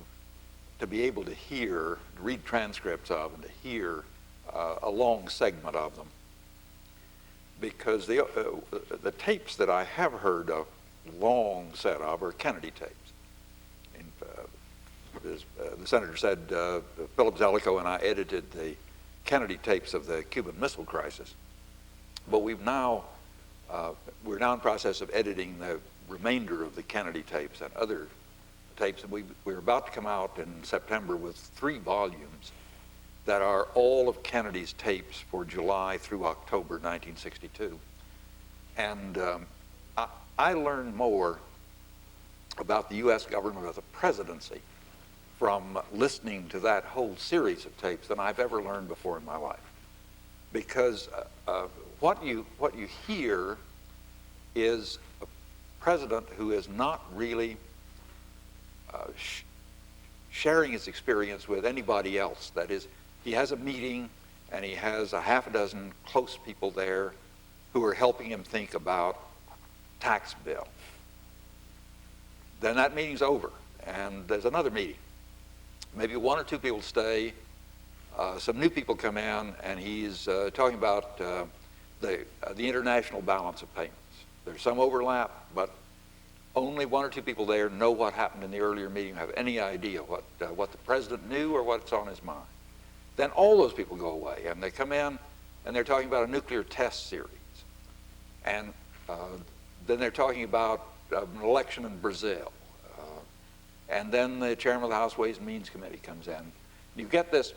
be able to hear, read transcripts of, and to hear a long segment of them. Because the tapes that I have heard a long set of are Kennedy tapes. As the senator said, Philip Zelikow and I edited the Kennedy tapes of the Cuban Missile Crisis. But we're now in the process of editing the remainder of the Kennedy tapes and other tapes. And we're about to come out in September with 3 volumes that are all of Kennedy's tapes for July through October 1962. And I learned more about the U.S. government as a presidency from listening to that whole series of tapes than I've ever learned before in my life. Because what you hear is a president who is not really sharing his experience with anybody else. That is, he has a meeting and he has a half a dozen close people there who are helping him think about tax bill. Then that meeting's over and there's another meeting. Maybe 1 or 2 people stay, some new people come in, and he's talking about the international balance of payments. There's some overlap, but only 1 or 2 people there know what happened in the earlier meeting, have any idea what the president knew or what's on his mind. Then all those people go away, and they come in, and they're talking about a nuclear test series. And then they're talking about an election in Brazil. And then the chairman of the House Ways and Means Committee comes in. You get this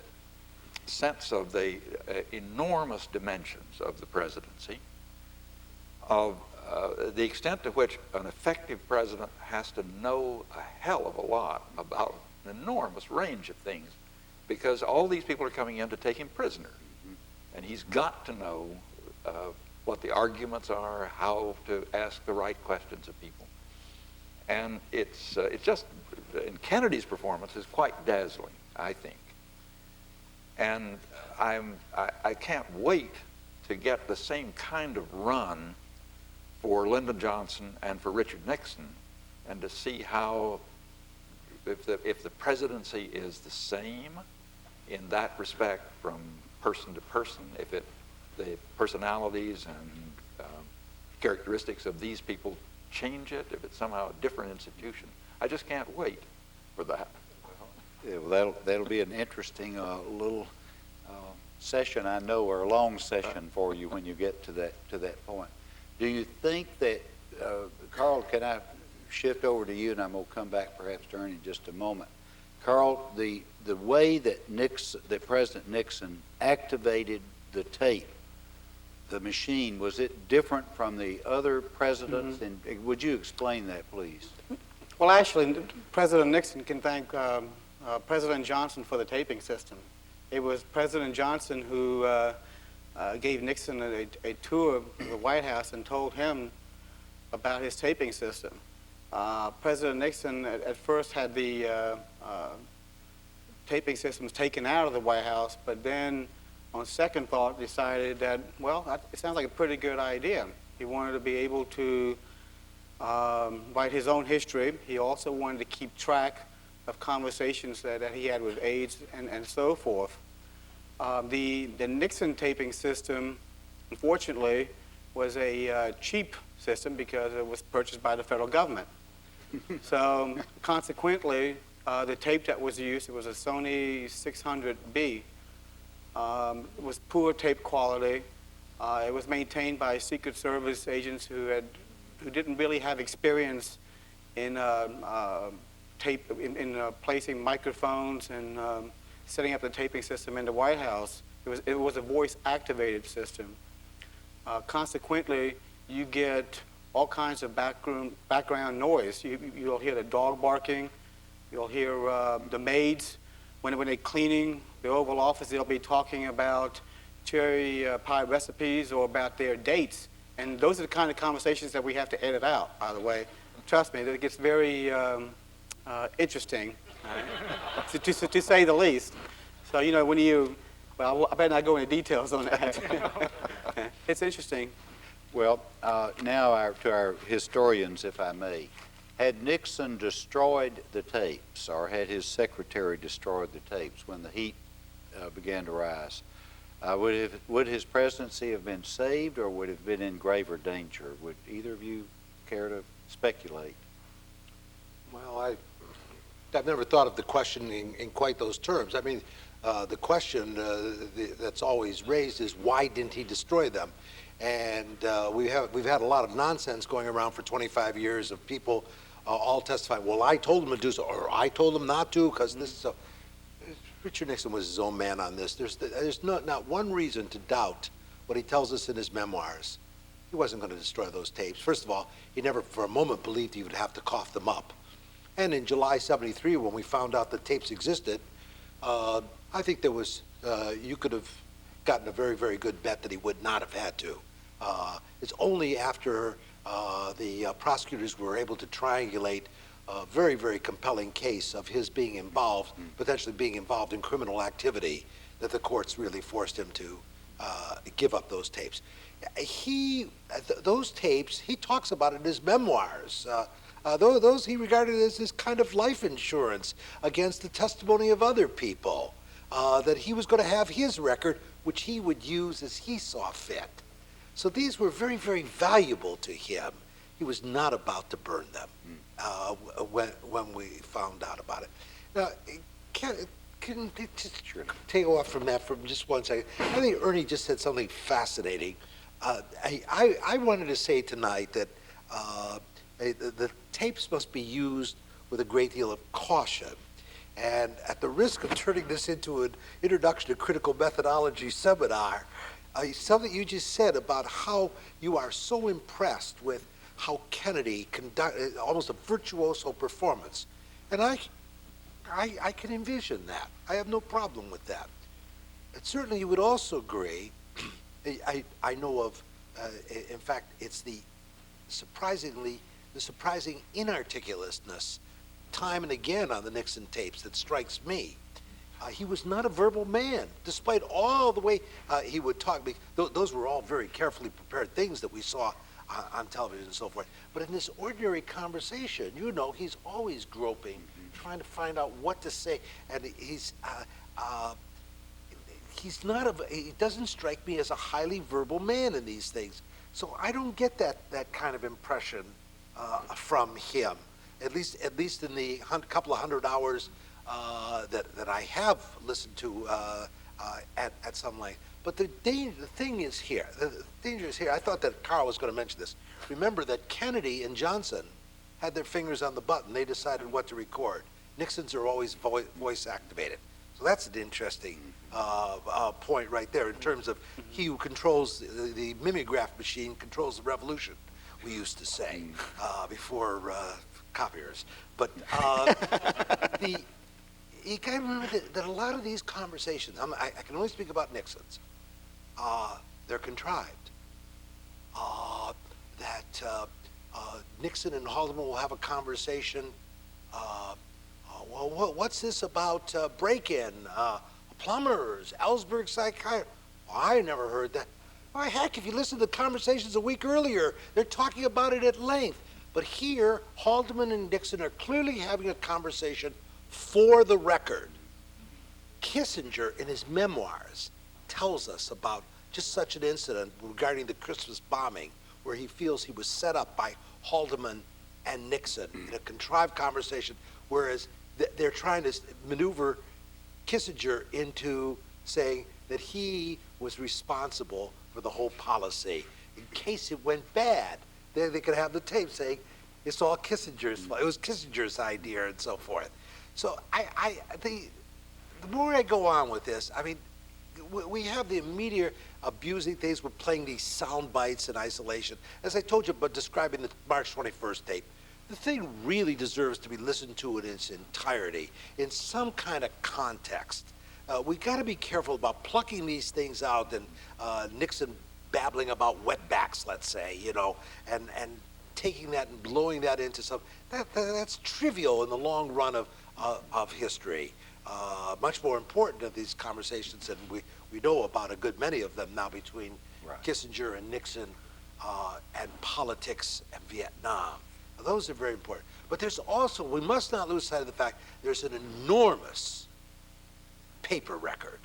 sense of the enormous dimensions of the presidency, of the extent to which an effective president has to know a hell of a lot about an enormous range of things, because all these people are coming in to take him prisoner. And he's got to know what the arguments are, how to ask the right questions of people. And it's just, and Kennedy's performance is quite dazzling, I think. And I can't wait to get the same kind of run for Lyndon Johnson and for Richard Nixon, and to see how, if the presidency is the same in that respect from person to person, if the personalities and characteristics of these people change it, if it's somehow a different institution. I just can't wait for that. Yeah, well, that'll be an interesting little session, I know, or a long session for you when you get to that point. Do you think that, Carl, can I shift over to you, and I'm going to come back perhaps to Ernie in just a moment. Carl, the way that President Nixon activated the tape, the machine, was it different from the other presidents? Mm-hmm. And would you explain that, please? Well, actually, President Nixon can thank President Johnson for the taping system. It was President Johnson who gave Nixon a tour of the White House and told him about his taping system. President Nixon at first had the taping systems taken out of the White House, but then on second thought, decided that, well, it sounds like a pretty good idea. He wanted to be able to write his own history. He also wanted to keep track of conversations that he had with aides and so forth. The Nixon taping system, unfortunately, was a cheap system because it was purchased by the federal government. So consequently, the tape that was used, it was a Sony 600B. It was poor tape quality. It was maintained by Secret Service agents who didn't really have experience in tape, in placing microphones and setting up the taping system in the White House. It was a voice-activated system. Consequently, you get all kinds of background noise. You'll hear the dog barking. You'll hear the maids. When they're cleaning the Oval Office, they'll be talking about cherry pie recipes or about their dates. And those are the kind of conversations that we have to edit out, by the way. Trust me, it gets very interesting, to say the least. So, you know, well, I better not go into details on that. It's interesting. Well, now to our historians, if I may. Had Nixon destroyed the tapes, or had his secretary destroyed the tapes when the heat began to rise, would his presidency have been saved, or would it have been in graver danger? Would either of you care to speculate? Well, I've never thought of the question in quite those terms. I mean, the question that's always raised is, why didn't he destroy them? And we've had a lot of nonsense going around for 25 years of people all testifying, well, I told him to do so, or I told him not to, because this is so. Richard Nixon was his own man on this. There's not one reason to doubt what he tells us in his memoirs. He wasn't going to destroy those tapes. First of all, he never for a moment believed he would have to cough them up. And in July '73, when we found out the tapes existed, I think there was, you could have gotten a very, very good bet that he would not have had to. It's only after the prosecutors were able to triangulate a very, very compelling case of his being involved, potentially being involved in criminal activity, that the courts really forced him to give up those tapes. Those tapes, he talks about it in his memoirs. Those he regarded as his kind of life insurance against the testimony of other people, that he was going to have his record, which he would use as he saw fit. So these were very, very valuable to him. He was not about to burn them when we found out about it. Now, can just take off from that for just one second? I think Ernie just said something fascinating. I wanted to say tonight that the tapes must be used with a great deal of caution. And at the risk of turning this into an introduction to critical methodology seminar, something you just said about how you are so impressed with how Kennedy conducted almost a virtuoso performance. And I can envision that. I have no problem with that. And certainly you would also agree, I know of, in fact, it's the surprising inarticulateness time and again on the Nixon tapes that strikes me. He was not a verbal man, despite all the way he would talk. Those were all very carefully prepared things that we saw on television and so forth. But in this ordinary conversation, you know, he's always groping, trying to find out what to say. And he doesn't strike me as a highly verbal man in these things. So I don't get that kind of impression from him, at least in the couple of hundred hours that I have listened to at some length. But the thing is here. The danger is here. I thought that Carl was going to mention this. Remember that Kennedy and Johnson had their fingers on the button. They decided what to record. Nixon's are always voice activated. So that's an interesting point right there in terms of he who controls the mimeograph machine controls the revolution, we used to say before copiers. But you got to remember that a lot of these conversations, I can only speak about Nixon's, they're contrived. Nixon and Haldeman will have a conversation. Well, what's this about break-in, plumbers, Ellsberg psychiatrist? I never heard that. Why, heck, if you listen to the conversations a week earlier, they're talking about it at length. But here, Haldeman and Nixon are clearly having a conversation for the record. Kissinger, in his memoirs, tells us about just such an incident regarding the Christmas bombing, where he feels he was set up by Haldeman and Nixon in a contrived conversation, whereas they're trying to maneuver Kissinger into saying that he was responsible for the whole policy in case it went bad. They could have the tape saying it's all Kissinger's fault. It was Kissinger's idea and so forth. So the more I go on with this, I mean, we have the media abusing things. We're playing these sound bites in isolation. As I told you about describing the March 21st tape, the thing really deserves to be listened to in its entirety, in some kind of context. We got to be careful about plucking these things out and Nixon babbling about wetbacks, let's say, you know, and taking that and blowing that into some, that's trivial in the long run of history. Much more important than these conversations, and we know about a good many of them now between Kissinger and Nixon and politics and Vietnam. Those are very important. But there's also, we must not lose sight of the fact there's an enormous paper record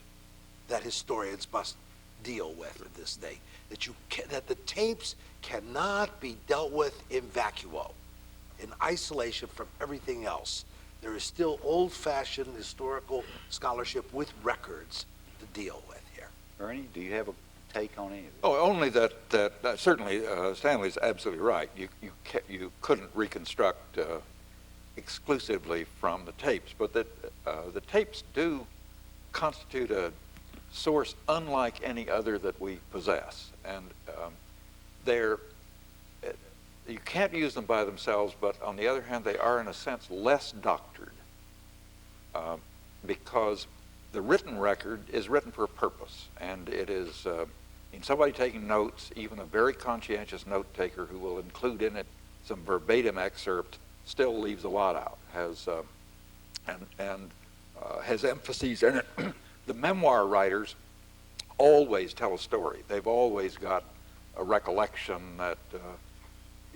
that historians must deal with in this thing, that the tapes cannot be dealt with in vacuo, in isolation from everything else. There is still old-fashioned historical scholarship with records to deal with here. Ernie, do you have a take on any of it? Oh, only that certainly Stanley's absolutely right. You couldn't reconstruct exclusively from the tapes, but that the tapes do constitute a source unlike any other that we possess, and you can't use them by themselves, but on the other hand, they are in a sense less doctored because the written record is written for a purpose, and it is in somebody taking notes, even a very conscientious note taker who will include in it some verbatim excerpt still leaves a lot out, has emphases in it. The memoir writers always tell a story. They've always got a recollection that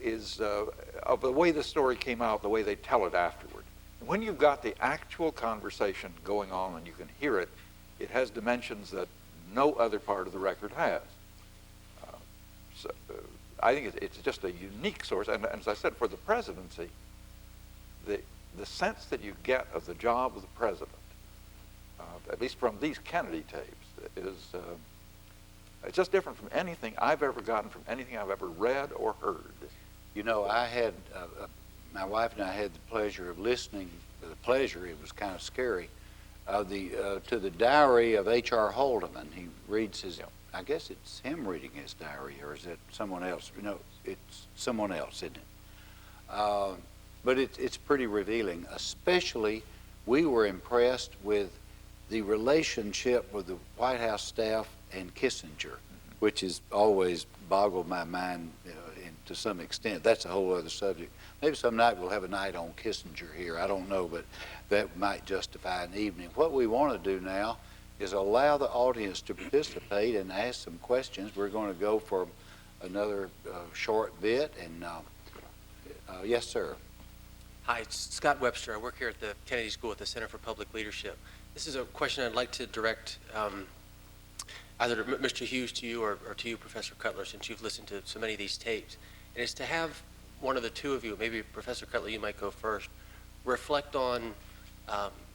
is of the way the story came out, the way they tell it afterward. When you've got the actual conversation going on and you can hear it, it has dimensions that no other part of the record has. So I think it's just a unique source. And as I said, for the presidency, the sense that you get of the job of the president, at least from these Kennedy tapes, is it's just different from anything I've ever gotten, from anything I've ever read or heard. You know, I had, my wife and I had the pleasure of listening, it was kind of scary, to the diary of H.R. Haldeman. He reads his, I guess it's him reading his diary, or is it someone else? No, it's someone else, isn't it? But it's pretty revealing. Especially, we were impressed with the relationship with the White House staff and Kissinger, which has always boggled my mind to some extent. That's a whole other subject. Maybe some night we'll have a night on Kissinger here. I don't know, but that might justify an evening. What we want to do now is allow the audience to participate and ask some questions. We're going to go for another short bit. And yes, sir. Hi, it's Scott Webster. I work here at the Kennedy School at the Center for Public Leadership. This is a question I'd like to direct either to Mr. Hughes to you or to you, Professor Cutler, since you've listened to so many of these tapes. And it's to have one of the two of you, maybe Professor Cutler, you might go first, reflect on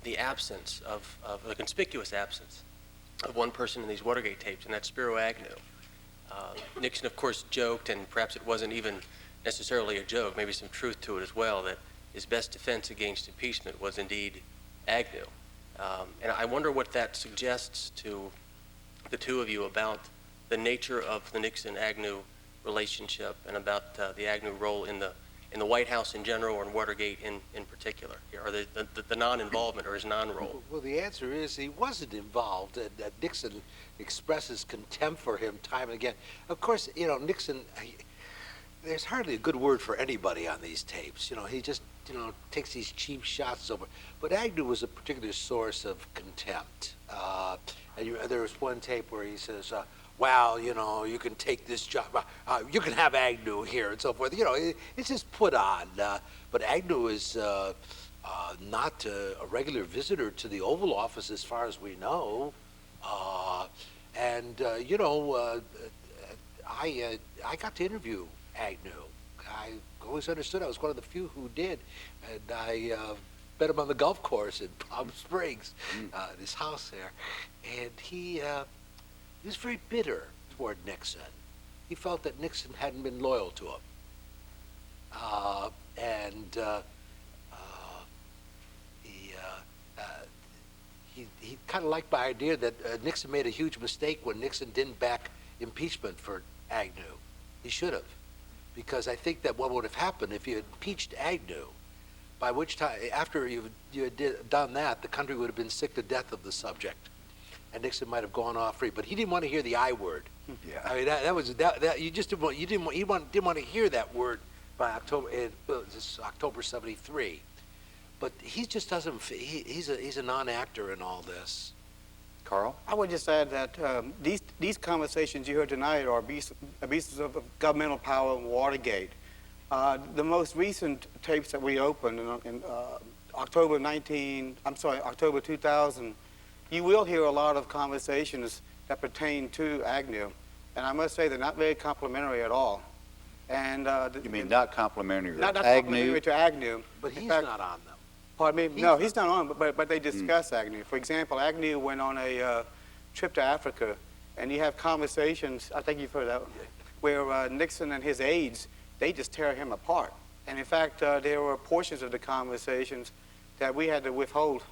the absence of the conspicuous absence of one person in these Watergate tapes, and that's Spiro Agnew. Nixon, of course, joked, and perhaps it wasn't even necessarily a joke, maybe some truth to it as well, that his best defense against impeachment was indeed Agnew. And I wonder what that suggests to the two of you about the nature of the Nixon-Agnew relationship and about the Agnew role in the White House in general or in Watergate in particular, or the non-involvement or his non-role. Well, the answer is he wasn't involved, and Nixon expresses contempt for him time and again. Of course, you know, Nixon, there's hardly a good word for anybody on these tapes. You know, he just, you know, takes these cheap shots over. But Agnew was a particular source of contempt. And there was one tape where he says, wow, you know, you can take this job, you can have Agnew here and so forth. You know, it's just put on. But Agnew is not a regular visitor to the Oval Office as far as we know. You know, I got to interview Agnew. I always understood I was one of the few who did, and I met him on the golf course in Palm Springs, at his house there, and he was very bitter toward Nixon. He felt that Nixon hadn't been loyal to him, he kind of liked my idea that Nixon made a huge mistake when Nixon didn't back impeachment for Agnew. He should have, because I think that what would have happened if you had impeached Agnew, by which time, after you had done that, the country would have been sick to death of the subject, and Nixon might have gone off free. But he didn't want to hear the I word. Yeah. I mean, that you just didn't want to hear that word by October '73. But he just doesn't. He's a non-actor in all this. Carl? I would just add that these conversations you heard tonight are abuses of governmental power and Watergate. The most recent tapes that we opened in October 2000, you will hear a lot of conversations that pertain to Agnew, and I must say they're not very complimentary at all. And You mean not complimentary not to Agnew? complimentary to Agnew. But In he's fact, not on them. Pardon me? No, he's not on, but they discuss Agnew. For example, Agnew went on a trip to Africa, and you have conversations, I think you've heard that, where Nixon and his aides, they just tear him apart. And in fact, there were portions of the conversations that we had to withhold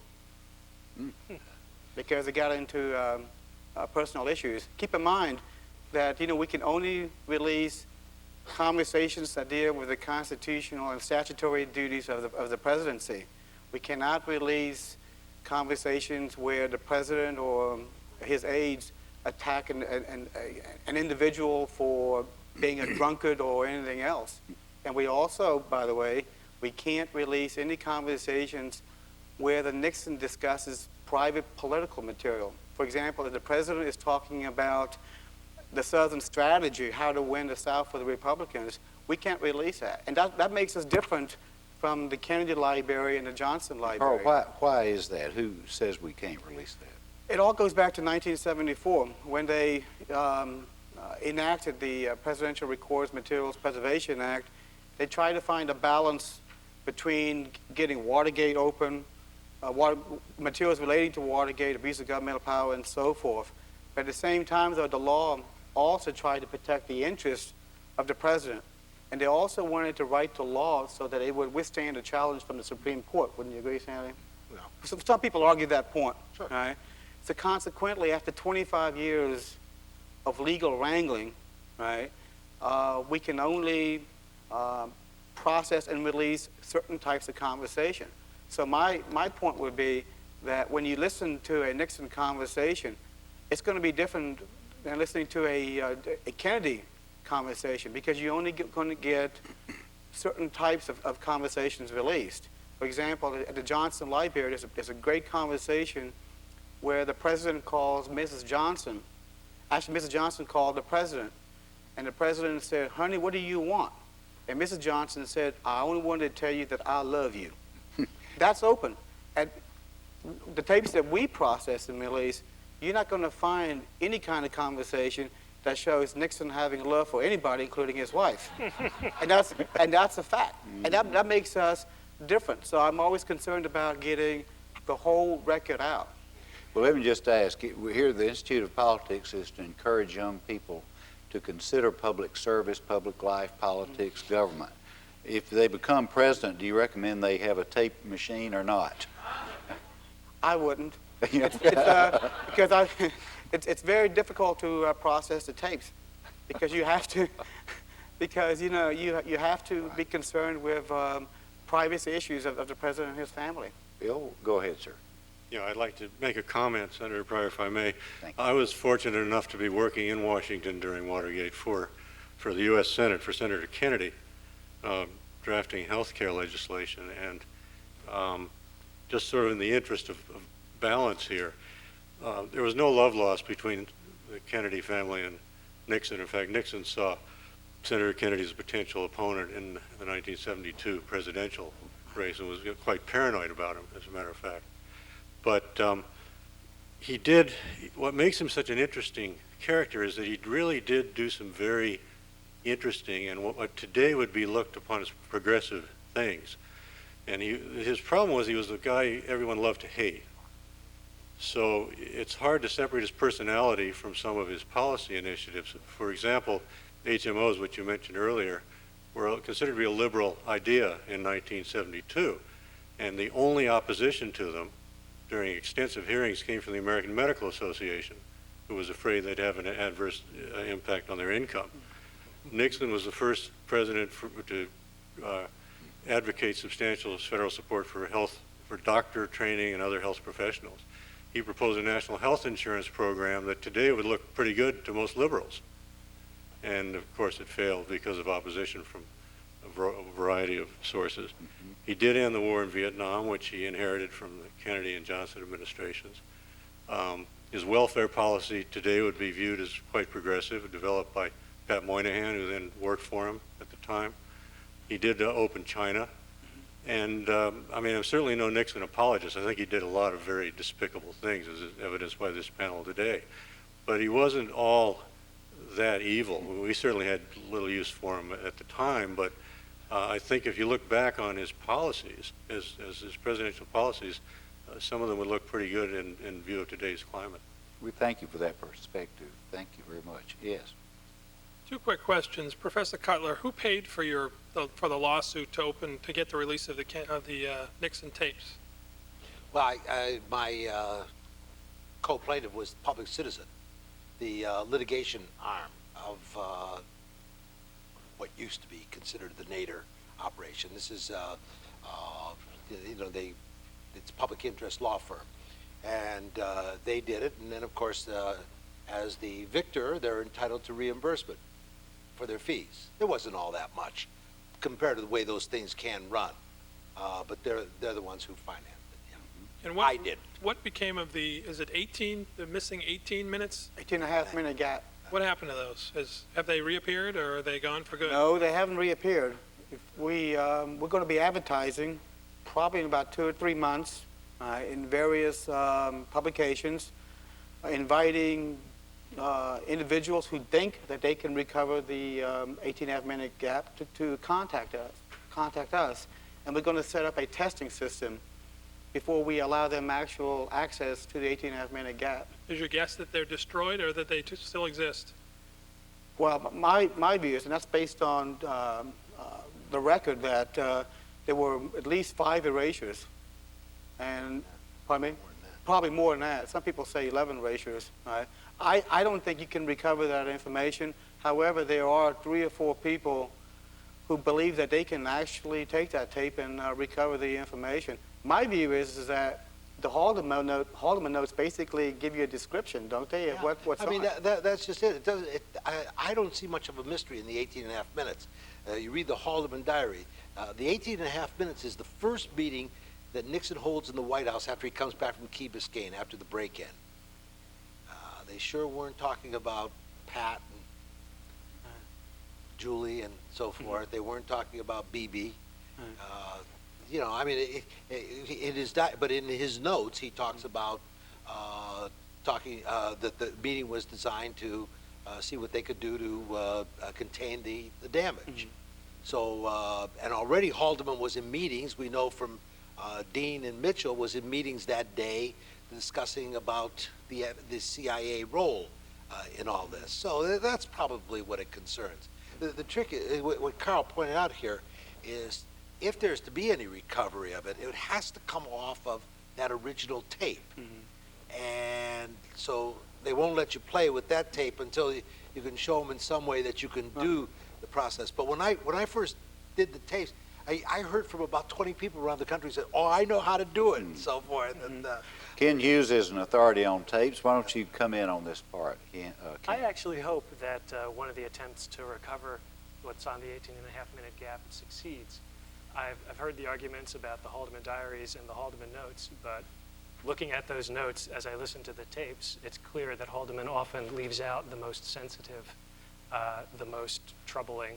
because it got into personal issues. Keep in mind that, you know, we can only release conversations that deal with the constitutional and statutory duties of the presidency. We cannot release conversations where the president or his aides attack an individual for being a drunkard or anything else. And we also, by the way, we can't release any conversations where the Nixon discusses private political material. For example, if the president is talking about the Southern strategy, how to win the South for the Republicans, we can't release that. And that makes us different from the Kennedy Library and the Johnson Library. Carl, why is that? Who says we can't release that? It all goes back to 1974 when they enacted the Presidential Records Materials Preservation Act. They tried to find a balance between getting Watergate open, materials relating to Watergate, abuse of governmental power, and so forth. But at the same time, though, the law also tried to protect the interests of the president. And they also wanted to write the law so that it would withstand a challenge from the Supreme Court. Wouldn't you agree, Sandy? No. Some people argue that point. Sure. Right? So consequently, after 25 years of legal wrangling, right, we can only process and release certain types of conversation. So my point would be that when you listen to a Nixon conversation, it's going to be different than listening to a Kennedy conversation, because you're only going to get certain types of conversations released. For example, at the Johnson Library, there's a great conversation where the president calls Mrs. Johnson. Actually, Mrs. Johnson called the president, and the president said, "Honey, what do you want?" And Mrs. Johnson said, "I only wanted to tell you that I love you." That's open. At the tapes that we process and release, you're not going to find any kind of conversation that shows Nixon having love for anybody, including his wife. and that's a fact. And that makes us different. So I'm always concerned about getting the whole record out. Well, let me just ask, here the Institute of Politics is to encourage young people to consider public service, public life, politics, government. If they become president, do you recommend they have a tape machine or not? I wouldn't. Because it's very difficult to process the tapes, because you have to, because you have to be concerned with privacy issues of the president and his family. Bill, go ahead, sir. Yeah, I'd like to make a comment, Senator Pryor, if I may. Thank you. I was fortunate enough to be working in Washington during Watergate for the U.S. Senate, for Senator Kennedy, drafting health care legislation. And just sort of in the interest of balance here, there was no love lost between the Kennedy family and Nixon. In fact, Nixon saw Senator Kennedy as a potential opponent in the 1972 presidential race and was quite paranoid about him, as a matter of fact. But what makes him such an interesting character is that he really did do some very interesting and what today would be looked upon as progressive things. And his problem was he was the guy everyone loved to hate. So it's hard to separate his personality from some of his policy initiatives. For example, HMOs, which you mentioned earlier, were considered to be a liberal idea in 1972. And the only opposition to them during extensive hearings came from the American Medical Association, who was afraid they'd have an adverse impact on their income. Nixon was the first president to advocate substantial federal support for doctor training and other health professionals. He proposed a national health insurance program that today would look pretty good to most liberals. And of course it failed because of opposition from a variety of sources. He did end the war in Vietnam, which he inherited from the Kennedy and Johnson administrations. His welfare policy today would be viewed as quite progressive, developed by Pat Moynihan, who then worked for him at the time. He did open China. And I mean, I'm certainly no Nixon apologist. I think he did a lot of very despicable things, as is evidenced by this panel today. But he wasn't all that evil. We certainly had little use for him at the time, but I think if you look back on his policies, as his presidential policies, some of them would look pretty good in view of today's climate. We thank you for that perspective. Thank you very much. Yes. Two quick questions. Professor Cutler, who paid for for the lawsuit to get the release of the Nixon tapes? Well, my co-plaintiff was Public Citizen, the litigation arm of what used to be considered the Nader operation. This is, it's a public interest law firm, and they did it. And then, of course, as the victor, they're entitled to reimbursement for their fees. It wasn't all that much compared to the way those things can run, but they're the ones who financed it. Yeah. And I did. What became of the missing 18 minutes? 18.5-minute gap. What happened to those? Have they reappeared, or are they gone for good? No, they haven't reappeared. We're going to be advertising probably in about 2 or 3 months in various publications, inviting individuals who think that they can recover the 18.5-minute gap to contact us. And we're going to set up a testing system before we allow them actual access to the 18.5-minute gap. Is your guess that they're destroyed or that they still exist? Well, my view is, and that's based on the record, that there were at least 5 erasures. And, pardon me? Probably more than that. Some people say 11 erasures. Right? I don't think you can recover that information. However, there are 3 or 4 people who believe that they can actually take that tape and recover the information. My view is that the Haldeman notes basically give you a description, don't they, of what's I mean, that's just it. I don't see much of a mystery in the 18.5 minutes. You read the Haldeman diary. The 18.5 minutes is the first meeting that Nixon holds in the White House after he comes back from Key Biscayne, after the break-in. They sure weren't talking about Pat and Julie and so forth. They weren't talking about BB. I mean, but in his notes, he talks about that the meeting was designed to see what they could do to contain the damage. So, and already Haldeman was in meetings. We know from Dean and Mitchell was in meetings that day discussing about the CIA role in all this. So that's probably what it concerns. The trick, what Carl pointed out here, is if there's to be any recovery of it, it has to come off of that original tape. And so they won't let you play with that tape until you can show them in some way that you can do the process. But when I first did the tapes, I heard from about 20 people around the country who said, "Oh, I know how to do it," and so forth. And, Ken Hughes is an authority on tapes. Why don't you come in on this part, Ken? I actually hope that one of the attempts to recover what's on the 18.5-minute gap succeeds. I've heard the arguments about the Haldeman diaries and the Haldeman notes, but looking at those notes as I listen to the tapes, it's clear that Haldeman often leaves out the most sensitive, the most troubling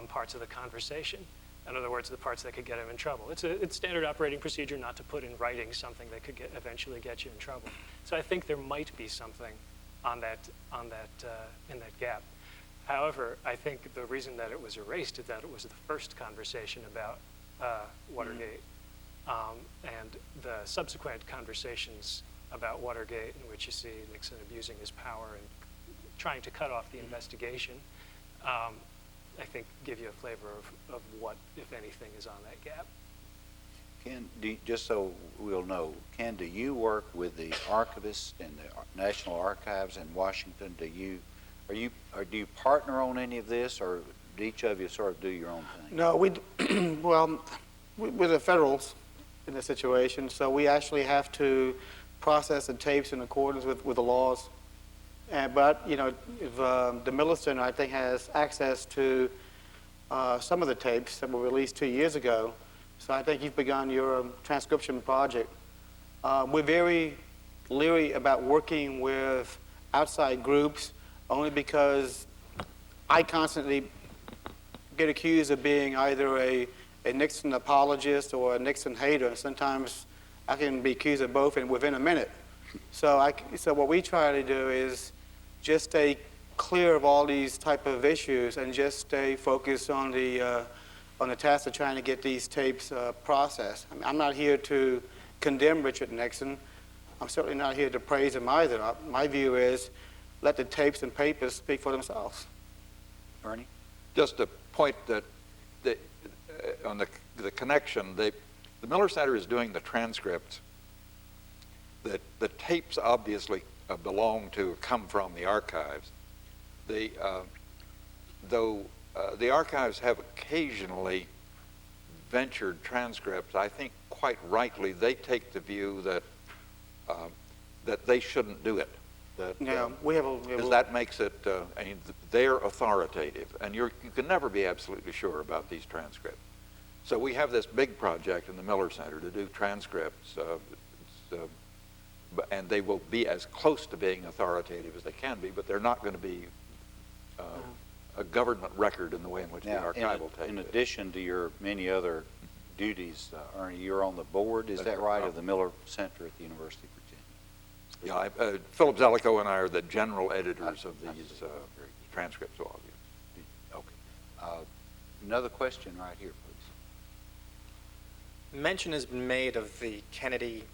parts of the conversation. In other words, the parts that could get him in trouble. It's standard operating procedure not to put in writing something that could eventually get you in trouble. So I think there might be something in that gap. However, I think the reason that it was erased is that it was the first conversation about Watergate, and the subsequent conversations about Watergate, in which you see Nixon abusing his power and trying to cut off the investigation, I think give you a flavor of what, if anything, is on that gap. Ken, just so we'll know, Ken, do you work with the archivists in the National Archives in Washington? Do you partner on any of this, or do each of you sort of do your own thing? No, we're the federals in this situation, so we actually have to process the tapes in accordance with the laws. But, you know, if, the Miller Center, I think, has access to some of the tapes that were released 2 years ago. So I think you've begun your transcription project. We're very leery about working with outside groups only because I constantly get accused of being either a Nixon apologist or a Nixon hater. Sometimes I can be accused of both and within a minute. So what we try to do is just stay clear of all these type of issues and just stay focused on the task of trying to get these tapes processed. I mean, I'm not here to condemn Richard Nixon. I'm certainly not here to praise him either. My view is let the tapes and papers speak for themselves. Ernie? Just a point that on the connection, the Miller Center is doing the transcripts. The tapes obviously come from the archives. Though the archives have occasionally ventured transcripts, I think quite rightly they take the view that they shouldn't do it. Because that makes it, I mean, they're authoritative, and you can never be absolutely sure about these transcripts. So we have this big project in the Miller Center to do transcripts, and they will be as close to being authoritative as they can be, but they're not going to be a government record in the way in which the archival takes it. In addition to your many other duties, Ernie, you're on the board, is that right, of the Miller Center at the University of Virginia? Yeah, Philip Zellico and I are the general editors of these transcripts. Okay. Another question right here, please. Mention has been made of the Kennedy,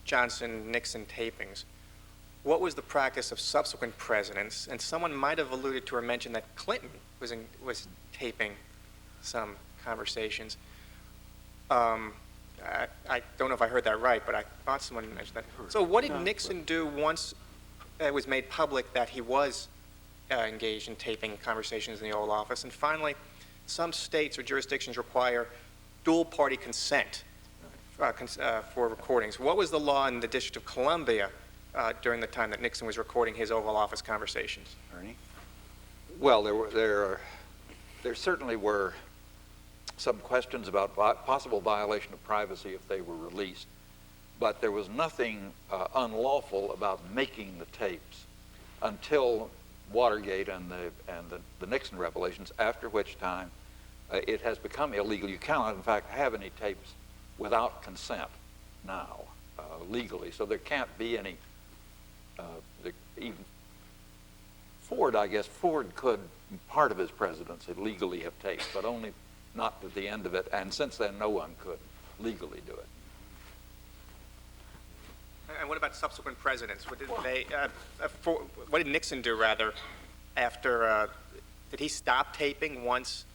Johnson, Nixon tapings. What was the practice of subsequent presidents? And someone might have alluded to or mentioned that Clinton was taping some conversations. I don't know if I heard that right, but I thought someone mentioned that. So what did Nixon do once it was made public that he was engaged in taping conversations in the Oval Office? And finally, some states or jurisdictions require dual-party consent for recordings. What was the law in the District of Columbia during the time that Nixon was recording his Oval Office conversations? Ernie? Well, there certainly were some questions about possible violation of privacy if they were released, but there was nothing unlawful about making the tapes until Watergate and the Nixon revelations, after which time it has become illegal. You cannot, in fact, have any tapes without consent now, legally. So there can't be any, even Ford, I guess, Ford could, part of his presidency, legally have tapes, but only not at the end of it, and since then no one could legally do it. And what about subsequent presidents? What did Nixon do, rather, after, did he stop taping once,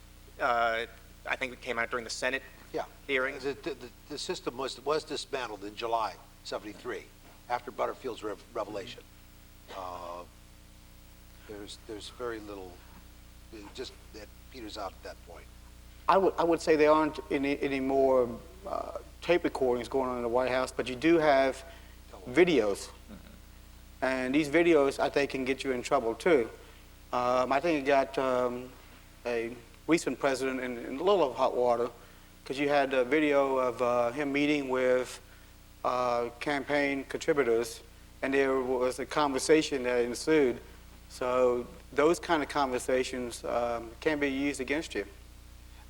I think it came out during the Senate hearings? The system was dismantled in July '73, after Butterfield's revelation. There's very little, just that peters out at that point. I would say there aren't any more tape recordings going on in the White House, but you do have videos. And these videos, I think, can get you in trouble, too. I think it got a recent president in a little of hot water, because you had a video of him meeting with campaign contributors, and there was a conversation that ensued. So those kind of conversations can be used against you.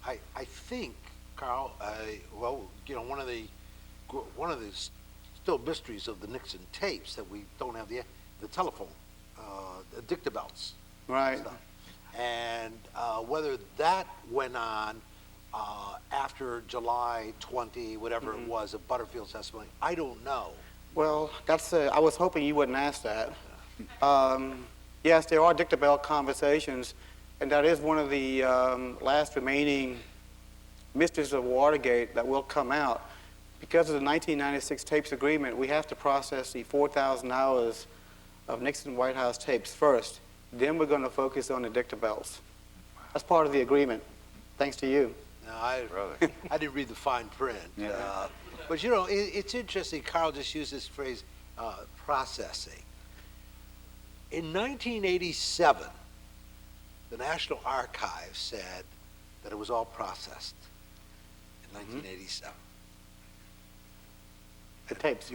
I think, Carl, well, you know, one of the still mysteries of the Nixon tapes that we don't have the telephone, the dictabelts. Right. Stuff. And whether that went on after July 20, whatever it was, of Butterfield's testimony, I don't know. Well, that's I was hoping you wouldn't ask that. Yes, there are dictabel conversations, and that is one of the last remaining mysteries of Watergate that will come out. Because of the 1996 tapes agreement, we have to process the 4,000 hours of Nixon White House tapes first. Then we're going to focus on the dictabels. That's part of the agreement, thanks to you. No, I didn't read the fine print. Yeah. But you know, it's interesting, Carl just used this phrase, processing. In 1987, the National Archives said that it was all processed in 1987. The tapes.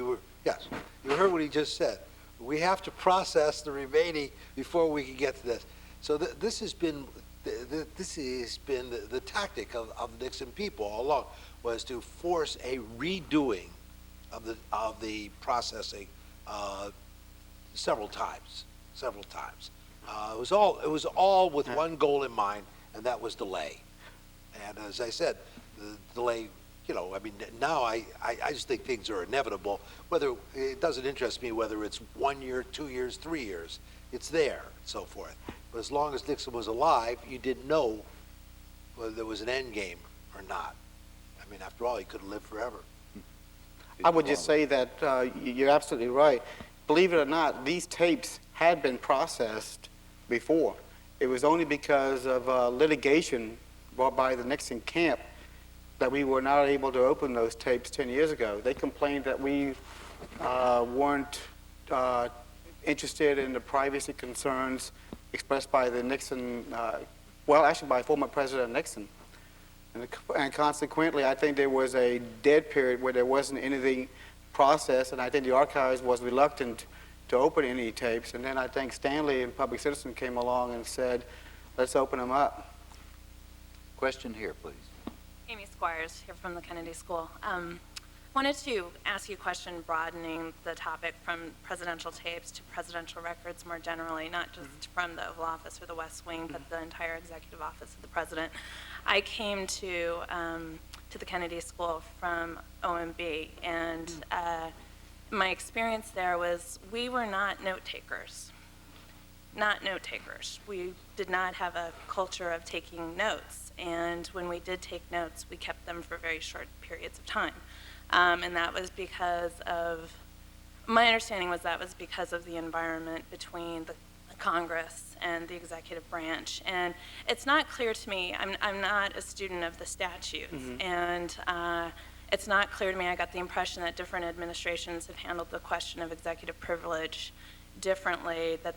Yes, you heard what he just said. We have to process the remaining before we can get to this. So this has been the tactic of the Nixon people all along, was to force a redoing of the processing several times. It was all with one goal in mind, and that was delay. And as I said, the delay. You know, I mean, now I just think things are inevitable. Whether it doesn't interest me whether it's 1 year, 2 years, 3 years. It's there, and so forth. But as long as Nixon was alive, you didn't know whether there was an end game or not. I mean, after all, he could have lived forever. I would just say that you're absolutely right. Believe it or not, these tapes had been processed before. It was only because of litigation brought by the Nixon camp that we were not able to open those tapes 10 years ago. They complained that we weren't interested in the privacy concerns expressed by the Nixon, well, actually by former President Nixon. And consequently, I think there was a dead period where there wasn't anything processed, and I think the archives was reluctant to open any tapes. And then I think Stanley and Public Citizen came along and said, let's open them up. Question here, please. Amy Squires here from the Kennedy School. Wanted to ask you a question broadening the topic from presidential tapes to presidential records more generally, not just from the Oval Office or the West Wing, but the entire executive office of the president. I came to the Kennedy School from OMB, and my experience there was we were not note takers. Not note takers. We did not have a culture of taking notes, and when we did take notes, we kept them for very short periods of time. And that was because of, my understanding was that was because of the environment between the Congress and the executive branch. And it's not clear to me, I'm not a student of the statutes, and it's not clear to me, I got the impression that different administrations have handled the question of executive privilege differently, that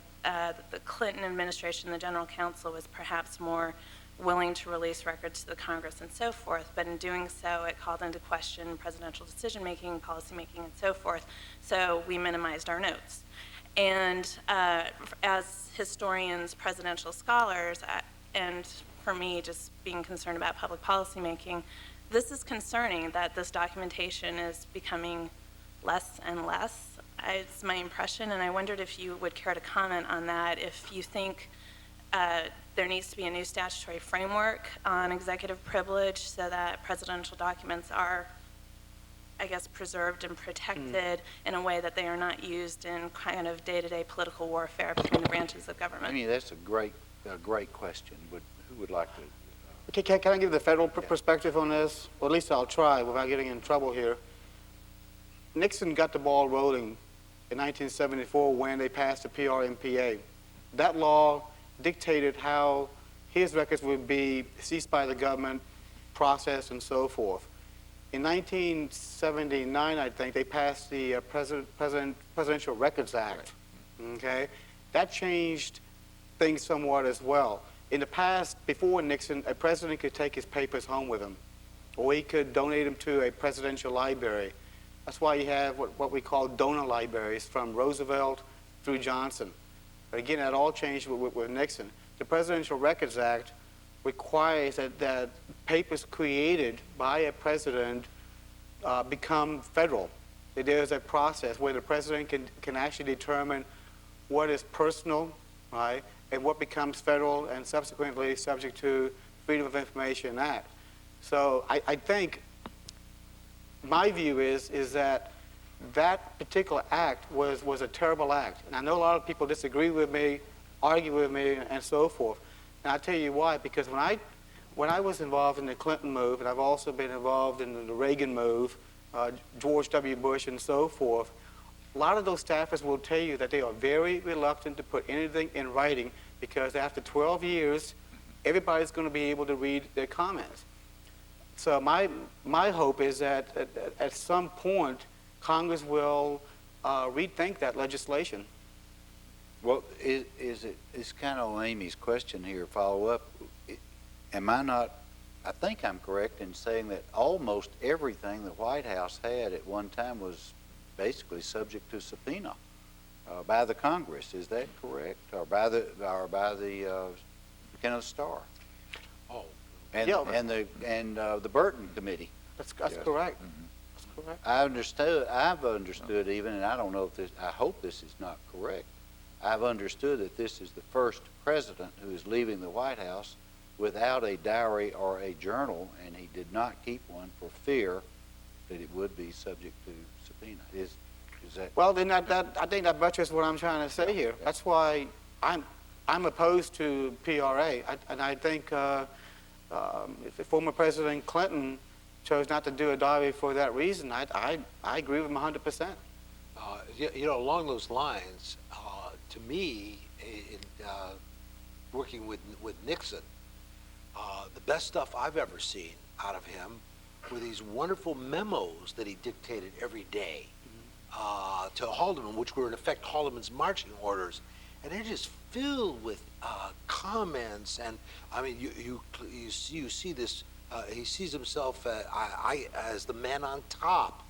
the Clinton administration, the general counsel, was perhaps more willing to release records to the Congress and so forth, but in doing so, it called into question presidential decision-making, policy-making, and so forth, so we minimized our notes. And as historians, presidential scholars, and for me, just being concerned about public policy making, this is concerning that this documentation is becoming less and less. It's my impression, and I wondered if you would care to comment on that, if you think there needs to be a new statutory framework on executive privilege so that presidential documents are, I guess, preserved and protected in a way that they are not used in kind of day-to-day political warfare between the branches of government. I mean, that's a great question. Who would like to? Okay, can I give the federal perspective on this? Or at least I'll try without getting in trouble here. Nixon got the ball rolling in 1974 when they passed the PRMPA. That law dictated how his records would be seized by the government, processed, and so forth. In 1979, I think, they passed the Presidential Records Act. Okay? That changed things somewhat as well. In the past, before Nixon, a president could take his papers home with him, or he could donate them to a presidential library. That's why you have what we call donor libraries from Roosevelt through Johnson. But again, that all changed with Nixon. The Presidential Records Act requires that papers created by a president become federal. That there's a process where the president can actually determine what is personal, right, and what becomes federal and subsequently subject to Freedom of Information Act. So I think my view is that that particular act was a terrible act. And I know a lot of people disagree with me, argue with me, and so forth. And I'll tell you why, because when I was involved in the Clinton move, and I've also been involved in the Reagan move, George W. Bush and so forth, a lot of those staffers will tell you that they are very reluctant to put anything in writing because after 12 years, everybody's going to be able to read their comments. So my hope is that at some point, Congress will rethink that legislation. Well, it's kind of Amy's question here, follow up. Am I not, I think I'm correct in saying that almost everything the White House had at one time was basically subject to subpoena by the Congress. Is that correct? Or by the Kenneth Starr? Oh, and the Burton Committee. That's correct. Mm-hmm. That's correct. I've understood even, and I don't know if this, I hope this is not correct. I've understood that this is the first president who is leaving the White House without a diary or a journal, and he did not keep one for fear that it would be subject to subpoena. Is that? Well, then I think that buttress what I'm trying to say here. That's why I'm opposed to PRA, and I think if former President Clinton chose not to do a diary for that reason, I agree with him 100%. You know, along those lines, to me, working with Nixon, the best stuff I've ever seen out of him were these wonderful memos that he dictated every day to Haldeman, which were in effect Haldeman's marching orders, and they're just filled with comments. And I mean, you see this. He sees himself as the man on top.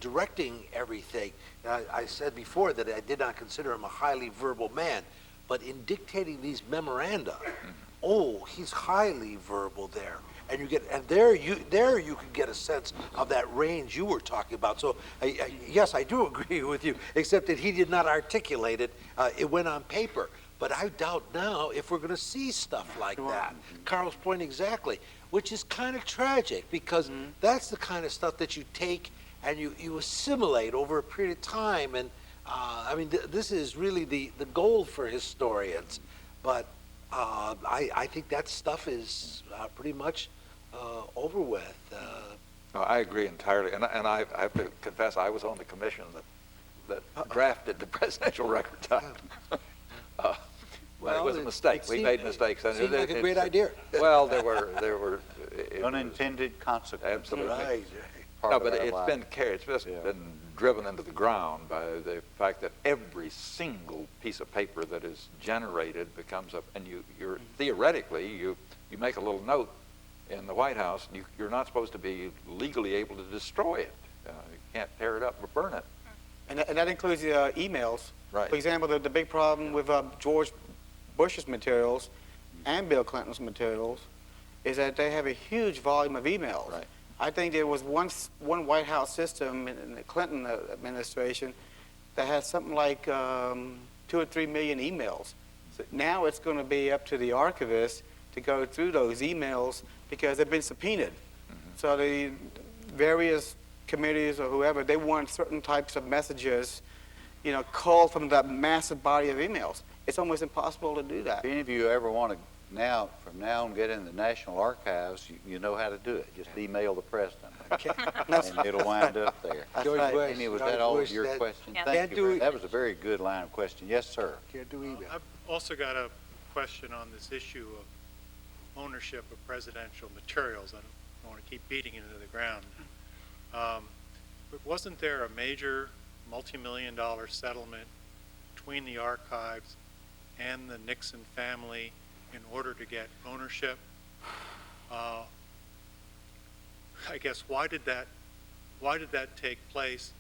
Directing everything. I said before that I did not consider him a highly verbal man, but in dictating these memoranda, oh, he's highly verbal there, and there you can get a sense of that range you were talking about. So yes, I do agree with you, except that he did not articulate it. It went on paper, but I doubt now if we're going to see stuff like that. Carl's point exactly, which is kind of tragic because that's the kind of stuff that you take and you assimilate over a period of time. And I mean, this is really the goal for historians. But I think that stuff is pretty much over with. No, I agree entirely. And I have to confess, I was on the commission that drafted the Presidential Records Act. Well, it was a mistake. We made mistakes. It seemed like a great idea. Well, there were unintended consequences. Absolutely. Right. No, but it's just been driven into the ground by the fact that every single piece of paper that is generated becomes up, and you're theoretically you make a little note in the White House, and you're not supposed to be legally able to destroy it. You can't tear it up or burn it. And that includes emails. Right. For example, the big problem with George Bush's materials and Bill Clinton's materials is that they have a huge volume of emails. Right. I think there was one White House system in the Clinton administration that had something like 2 or 3 million emails. So now it's going to be up to the archivist to go through those emails because they've been subpoenaed. So the various committees or whoever, they want certain types of messages, culled from that massive body of emails. It's almost impossible to do that. If any of you ever want to from now on get in the National Archives, you know how to do it. Just email the president, and it'll wind up there. George Bush, Amy, was that all your question? Yeah. Thank you. That was a very good line of question. Yes, sir. Can't do email. I've also got a question on this issue of ownership of presidential materials. I don't want to keep beating it into the ground. But wasn't there a major multi-million-dollar settlement between the archives and the Nixon family in order to get ownership? I guess why did that Why did that take place?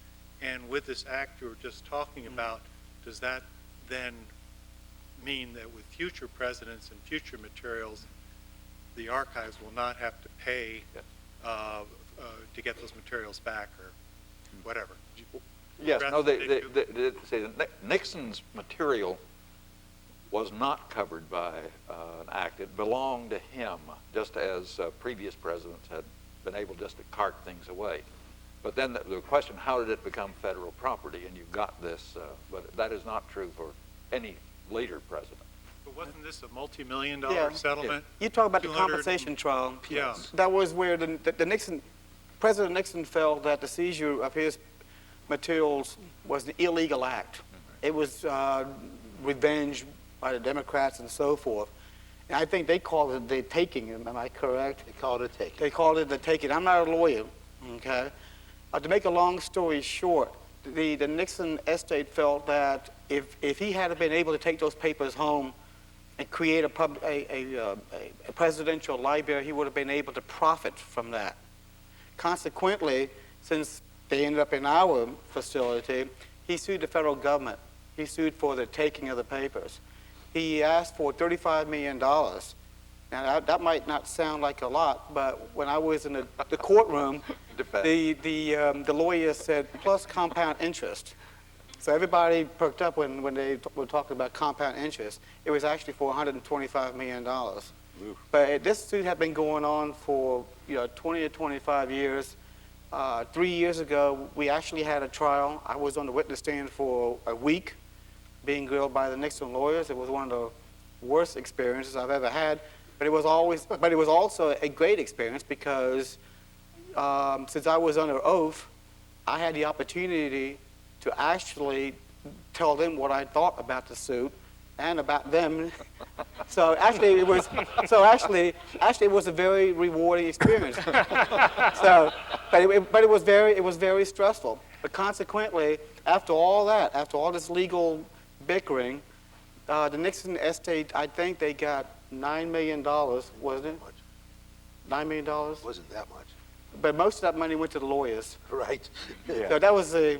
And with this act you were just talking about, does that then mean that with future presidents and future materials, the archives will not have to pay to get those materials back or whatever? Yes, no, Nixon's material was not covered by an act. It belonged to him, just as previous presidents had been able just to cart things away. But then the question, how did it become federal property? And you've got this, but that is not true for any later president. But wasn't this a multi-million-dollar settlement? You talk about the compensation trial. Yeah. That was where the Nixon, President Nixon felt that the seizure of his materials was an illegal act. It was revenge by the Democrats and so forth. And I think they called it the taking, am I correct? They called it taking. They called it the taking. I'm not a lawyer, okay? To make a long story short, the Nixon estate felt that if he had been able to take those papers home and create a presidential library, he would have been able to profit from that. Consequently, since they ended up in our facility, he sued the federal government. He sued for the taking of the papers. He asked for $35 million. Now, that might not sound like a lot, but when I was in the courtroom, the lawyer said, plus compound interest. So everybody perked up when they were talking about compound interest. It was actually for $125 million. Ooh. But this suit had been going on for 20 or 25 years. 3 years ago, we actually had a trial. I was on the witness stand for a week, being grilled by the Nixon lawyers. It was one of the worst experiences I've ever had. But it was also a great experience because since I was under oath, I had the opportunity to actually tell them what I thought about the suit and about them. So actually, it was a very rewarding experience. But it was very stressful. But consequently, after all that, after all this legal bickering, the Nixon estate, I think they got $9 million, wasn't it? $9 million? Wasn't that much. But most of that money went to the lawyers. Right. Yeah. So that was a...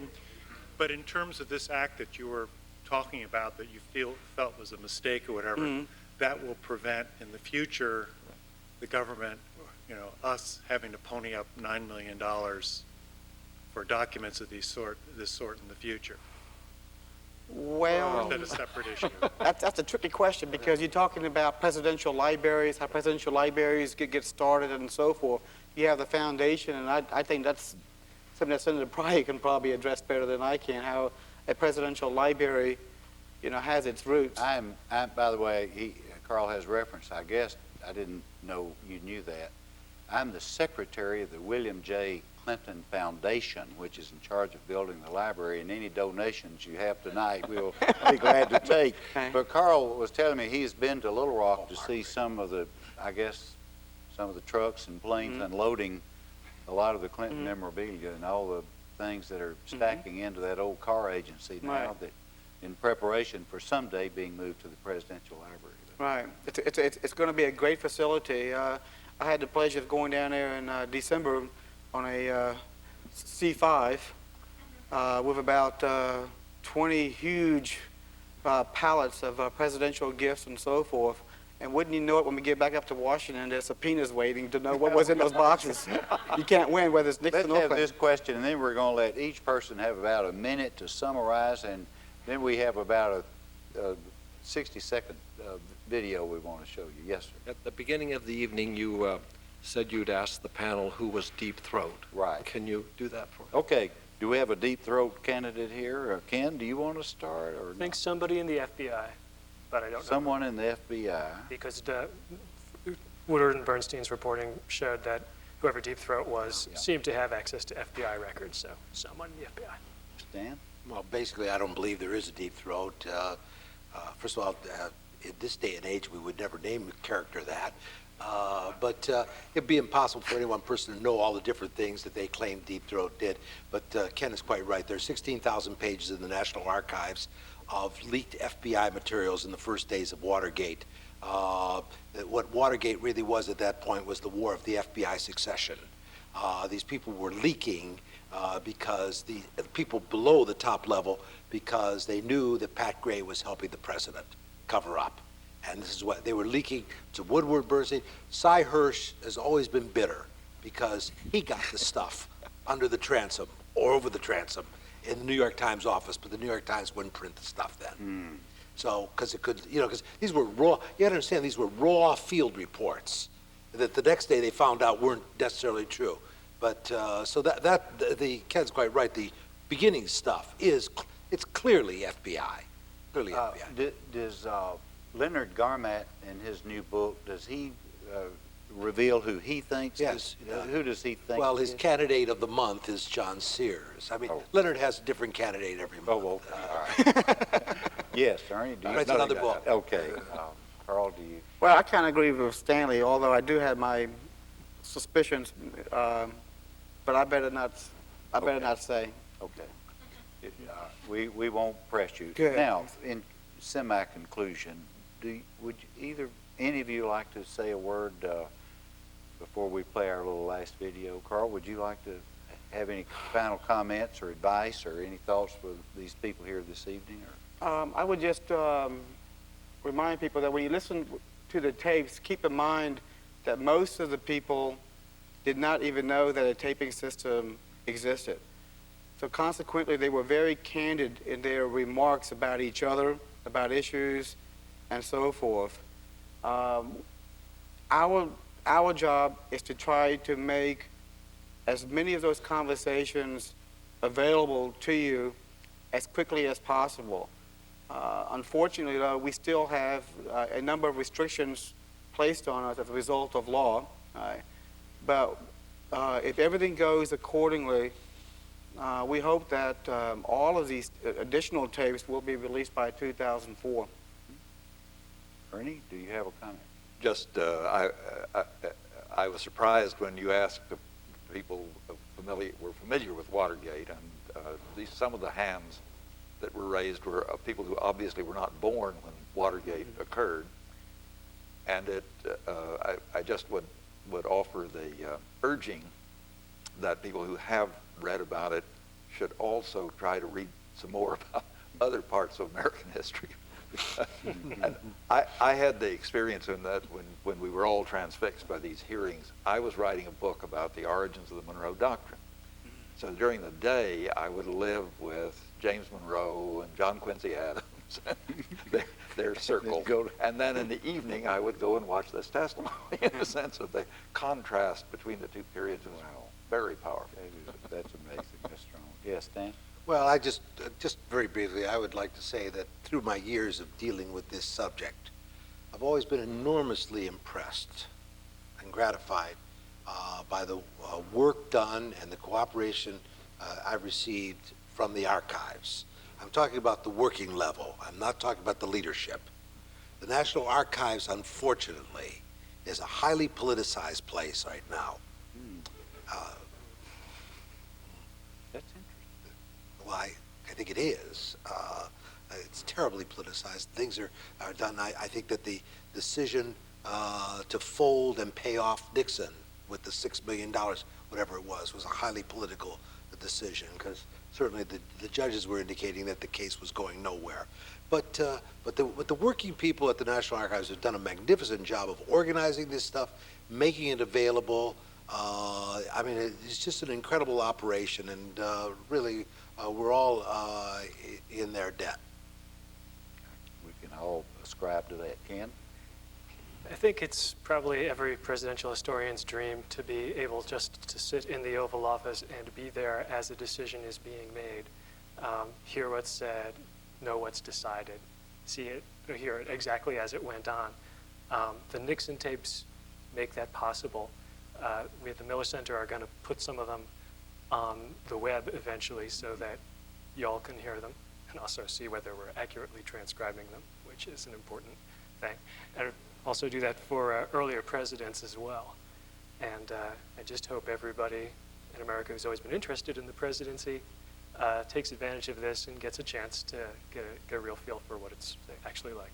But in terms of this act that you were talking about that you felt was a mistake or whatever, that will prevent in the future the government, us having to pony up $9 million for documents of this sort in the future. Well, is that a separate issue? That's a tricky question because you're talking about presidential libraries, how presidential libraries get started and so forth. You have the foundation, and I think that's something that Senator Pryor can probably address better than I can, how a presidential library, has its roots. I'm by the way, Carl has reference. I guess I didn't know you knew that. I'm the secretary of the William J. Clinton Foundation, which is in charge of building the library, and any donations you have tonight we'll be glad to take. Okay. But Carl was telling me he's been to Little Rock to see some of the trucks and planes unloading a lot of the Clinton memorabilia and all the things that are stacking into that old car agency now that in preparation for someday being moved to the presidential library. Right. It's going to be a great facility. I had the pleasure of going down there in December on a C5 with about 20 huge pallets of presidential gifts and so forth. And wouldn't you know it, when we get back up to Washington, there's subpoenas waiting to know what was in those boxes. You can't win whether it's Nixon or Clinton. Let's have this question, and then we're going to let each person have about a minute to summarize, and then we have about a 60-second video we want to show you. Yes, sir. At the beginning of the evening, you said you'd ask the panel who was Deep Throat. Right. Can you do that for me? Okay. Do we have a Deep Throat candidate here? Ken, do you want to start? Or I think somebody in the FBI, but I don't know. Someone in the FBI. Because Woodward and Bernstein's reporting showed that whoever Deep Throat was seemed to have access to FBI records, so someone in the FBI. Stan? Well, basically, I don't believe there is a Deep Throat. First of all, in this day and age, we would never name a character that. But it'd be impossible for any one person to know all the different things that they claim Deep Throat did. But Ken is quite right. There's 16,000 pages in the National Archives of leaked FBI materials in the first days of Watergate. What Watergate really was at that point was the war of the FBI succession. These people were leaking because the people below the top level, because they knew that Pat Gray was helping the president cover up. And this is what they were leaking to Woodward Bernstein. Cy Hirsch has always been bitter because he got the stuff under the transom or over the transom in the New York Times office, but the New York Times wouldn't print the stuff then. So, because it could, because these were raw, you gotta understand, these were raw field reports that the next day they found out weren't necessarily true. But, so Ken's quite right, the beginning stuff it's clearly FBI, clearly FBI. Does Leonard Garmatt, in his new book, does he reveal who he thinks? Yes. Who does he think? Well, his candidate of the month is John Sears. I mean, Leonard has a different candidate every month. Oh, okay, all right. Yes, Ernie, do you? Writes another book. Okay. Carl, do you? Well, I kind of agree with Stanley, although I do have my suspicions, but I better not say. Okay. We won't press you. Good. Now, in semi-conclusion, would either any of you like to say a word before we play our little last video? Carl, would you like to have any final comments or advice or any thoughts for these people here this evening? I would just remind people that when you listen to the tapes, keep in mind that most of the people did not even know that a taping system existed. So consequently, they were very candid in their remarks about each other, about issues, and so forth. Our job is to try to make as many of those conversations available to you as quickly as possible. Unfortunately, though, we still have a number of restrictions placed on us as a result of law. But if everything goes accordingly, we hope that all of these additional tapes will be released by 2004. Ernie, do you have a comment? Just, I was surprised when you asked if people were familiar with Watergate, and some of the hands that were raised were of people who obviously were not born when Watergate occurred. And I just would offer the urging that people who have read about it should also try to read some more about other parts of American history. And I had the experience in that when we were all transfixed by these hearings, I was writing a book about the origins of the Monroe Doctrine. So during the day, I would live with James Monroe and John Quincy Adams, their circle. And then in the evening, I would go and watch this testimony in the sense of the contrast between the two periods was very powerful. That's amazing, Mr. Strong. Yes, Dan? Well, I just very briefly, I would like to say that through my years of dealing with this subject, I've always been enormously impressed and gratified by the work done and the cooperation I've received from the archives. I'm talking about the working level. I'm not talking about the leadership. The National Archives, unfortunately, is a highly politicized place right now. That's interesting. Well, I think it is. It's terribly politicized. Things are done. I think that the decision to fold and pay off Nixon with the $6 million, whatever it was a highly political decision, because certainly the judges were indicating that the case was going nowhere. But the working people at the National Archives have done a magnificent job of organizing this stuff, making it available. I mean, it's just an incredible operation, and really, we're all in their debt. We can all ascribe to that. Ken? I think it's probably every presidential historian's dream to be able just to sit in the Oval Office and be there as a decision is being made, hear what's said, know what's decided, see it, or hear it exactly as it went on. The Nixon tapes make that possible. We at the Miller Center are going to put some of them on the web eventually so that y'all can hear them and also see whether we're accurately transcribing them, which is an important thing. And also do that for earlier presidents as well. And I just hope everybody in America who's always been interested in the presidency takes advantage of this and gets a chance to get a real feel for what it's actually like.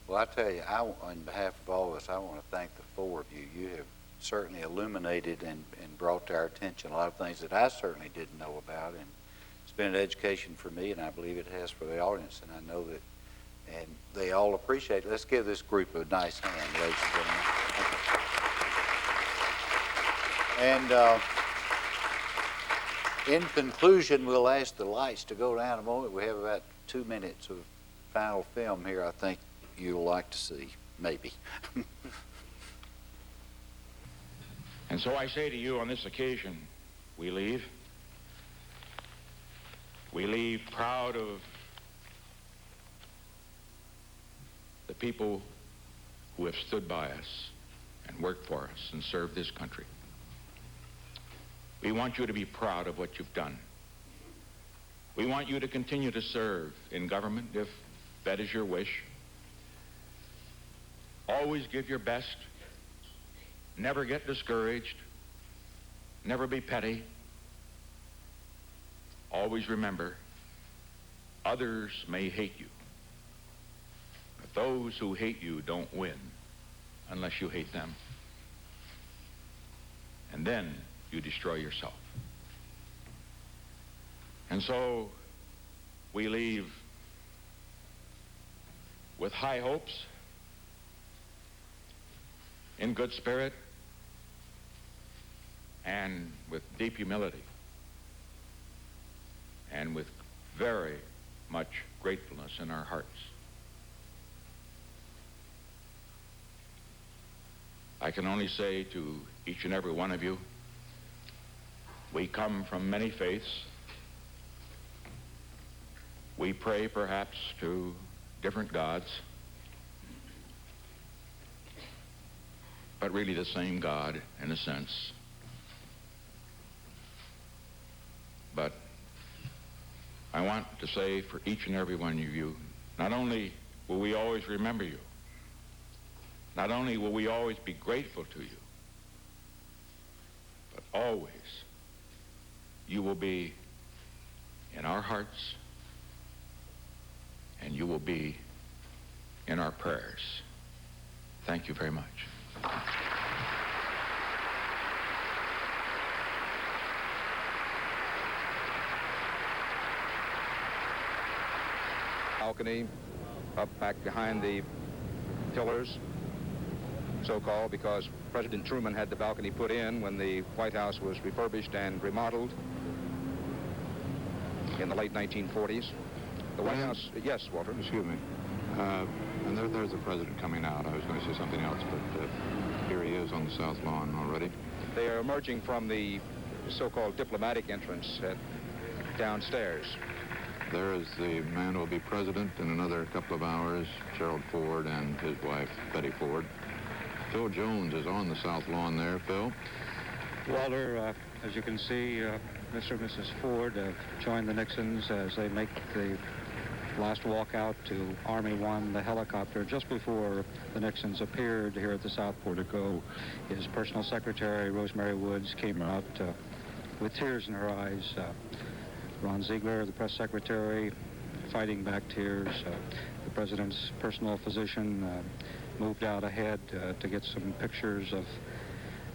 Well, I tell you, on behalf of all of us, I want to thank the four of you. You have certainly illuminated and brought to our attention a lot of things that I certainly didn't know about. And it's been an education for me, and I believe it has for the audience, and I know that, and they all appreciate it. Let's give this group a nice hand, ladies and gentlemen. And in conclusion, we'll ask the lights to go down a moment. We have about 2 minutes of final film here I think you'll like to see, maybe. And so I say to you on this occasion, we leave. We leave proud of the people who have stood by us and worked for us and served this country. We want you to be proud of what you've done. We want you to continue to serve in government if that is your wish. Always give your best. Never get discouraged. Never be petty. Always remember, others may hate you, but those who hate you don't win unless you hate them. And then you destroy yourself. And so we leave with high hopes, in good spirit, and with deep humility, and with very much gratefulness in our hearts. I can only say to each and every one of you, we come from many faiths. We pray perhaps to different gods, but really the same God in a sense. But I want to say for each and every one of you, not only will we always remember you, not only will we always be grateful to you, but always you will be in our hearts and you will be in our prayers. Thank you very much. Balcony up back behind the pillars, so-called, because President Truman had the balcony put in when the White House was refurbished and remodeled in the late 1940s. The White House, yes, Walter? Excuse me. And there's the president coming out. I was going to say something else, but here he is on the south lawn already. They are emerging from the so-called diplomatic entrance downstairs. There is the man who will be president in another couple of hours, Gerald Ford and his wife, Betty Ford. Phil Jones is on the south lawn there. Phil? Walter, as you can see, Mr. and Mrs. Ford have joined the Nixons as they make the last walk out to Army One, the helicopter, just before the Nixons appeared here at the South Portico. His personal secretary, Rosemary Woods, came out with tears in her eyes. Ron Ziegler, the press secretary, fighting back tears. The president's personal physician moved out ahead to get some pictures of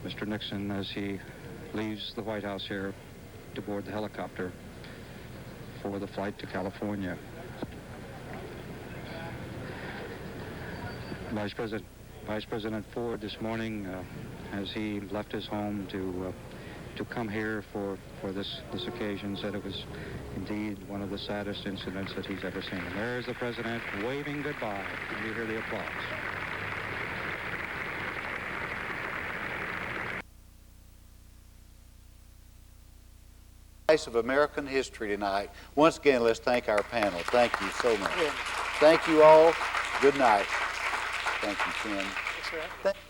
Mr. Nixon as he leaves the White House here to board the helicopter for the flight to California. Vice President Ford this morning, as he left his home to come here for this occasion, said it was indeed one of the saddest incidents that he's ever seen. And there's the president waving goodbye, and you hear the applause. Of American history tonight. Once again, let's thank our panel. Thank you so much. Thank you all. Good night. Thank you, Ken. Thanks for having me.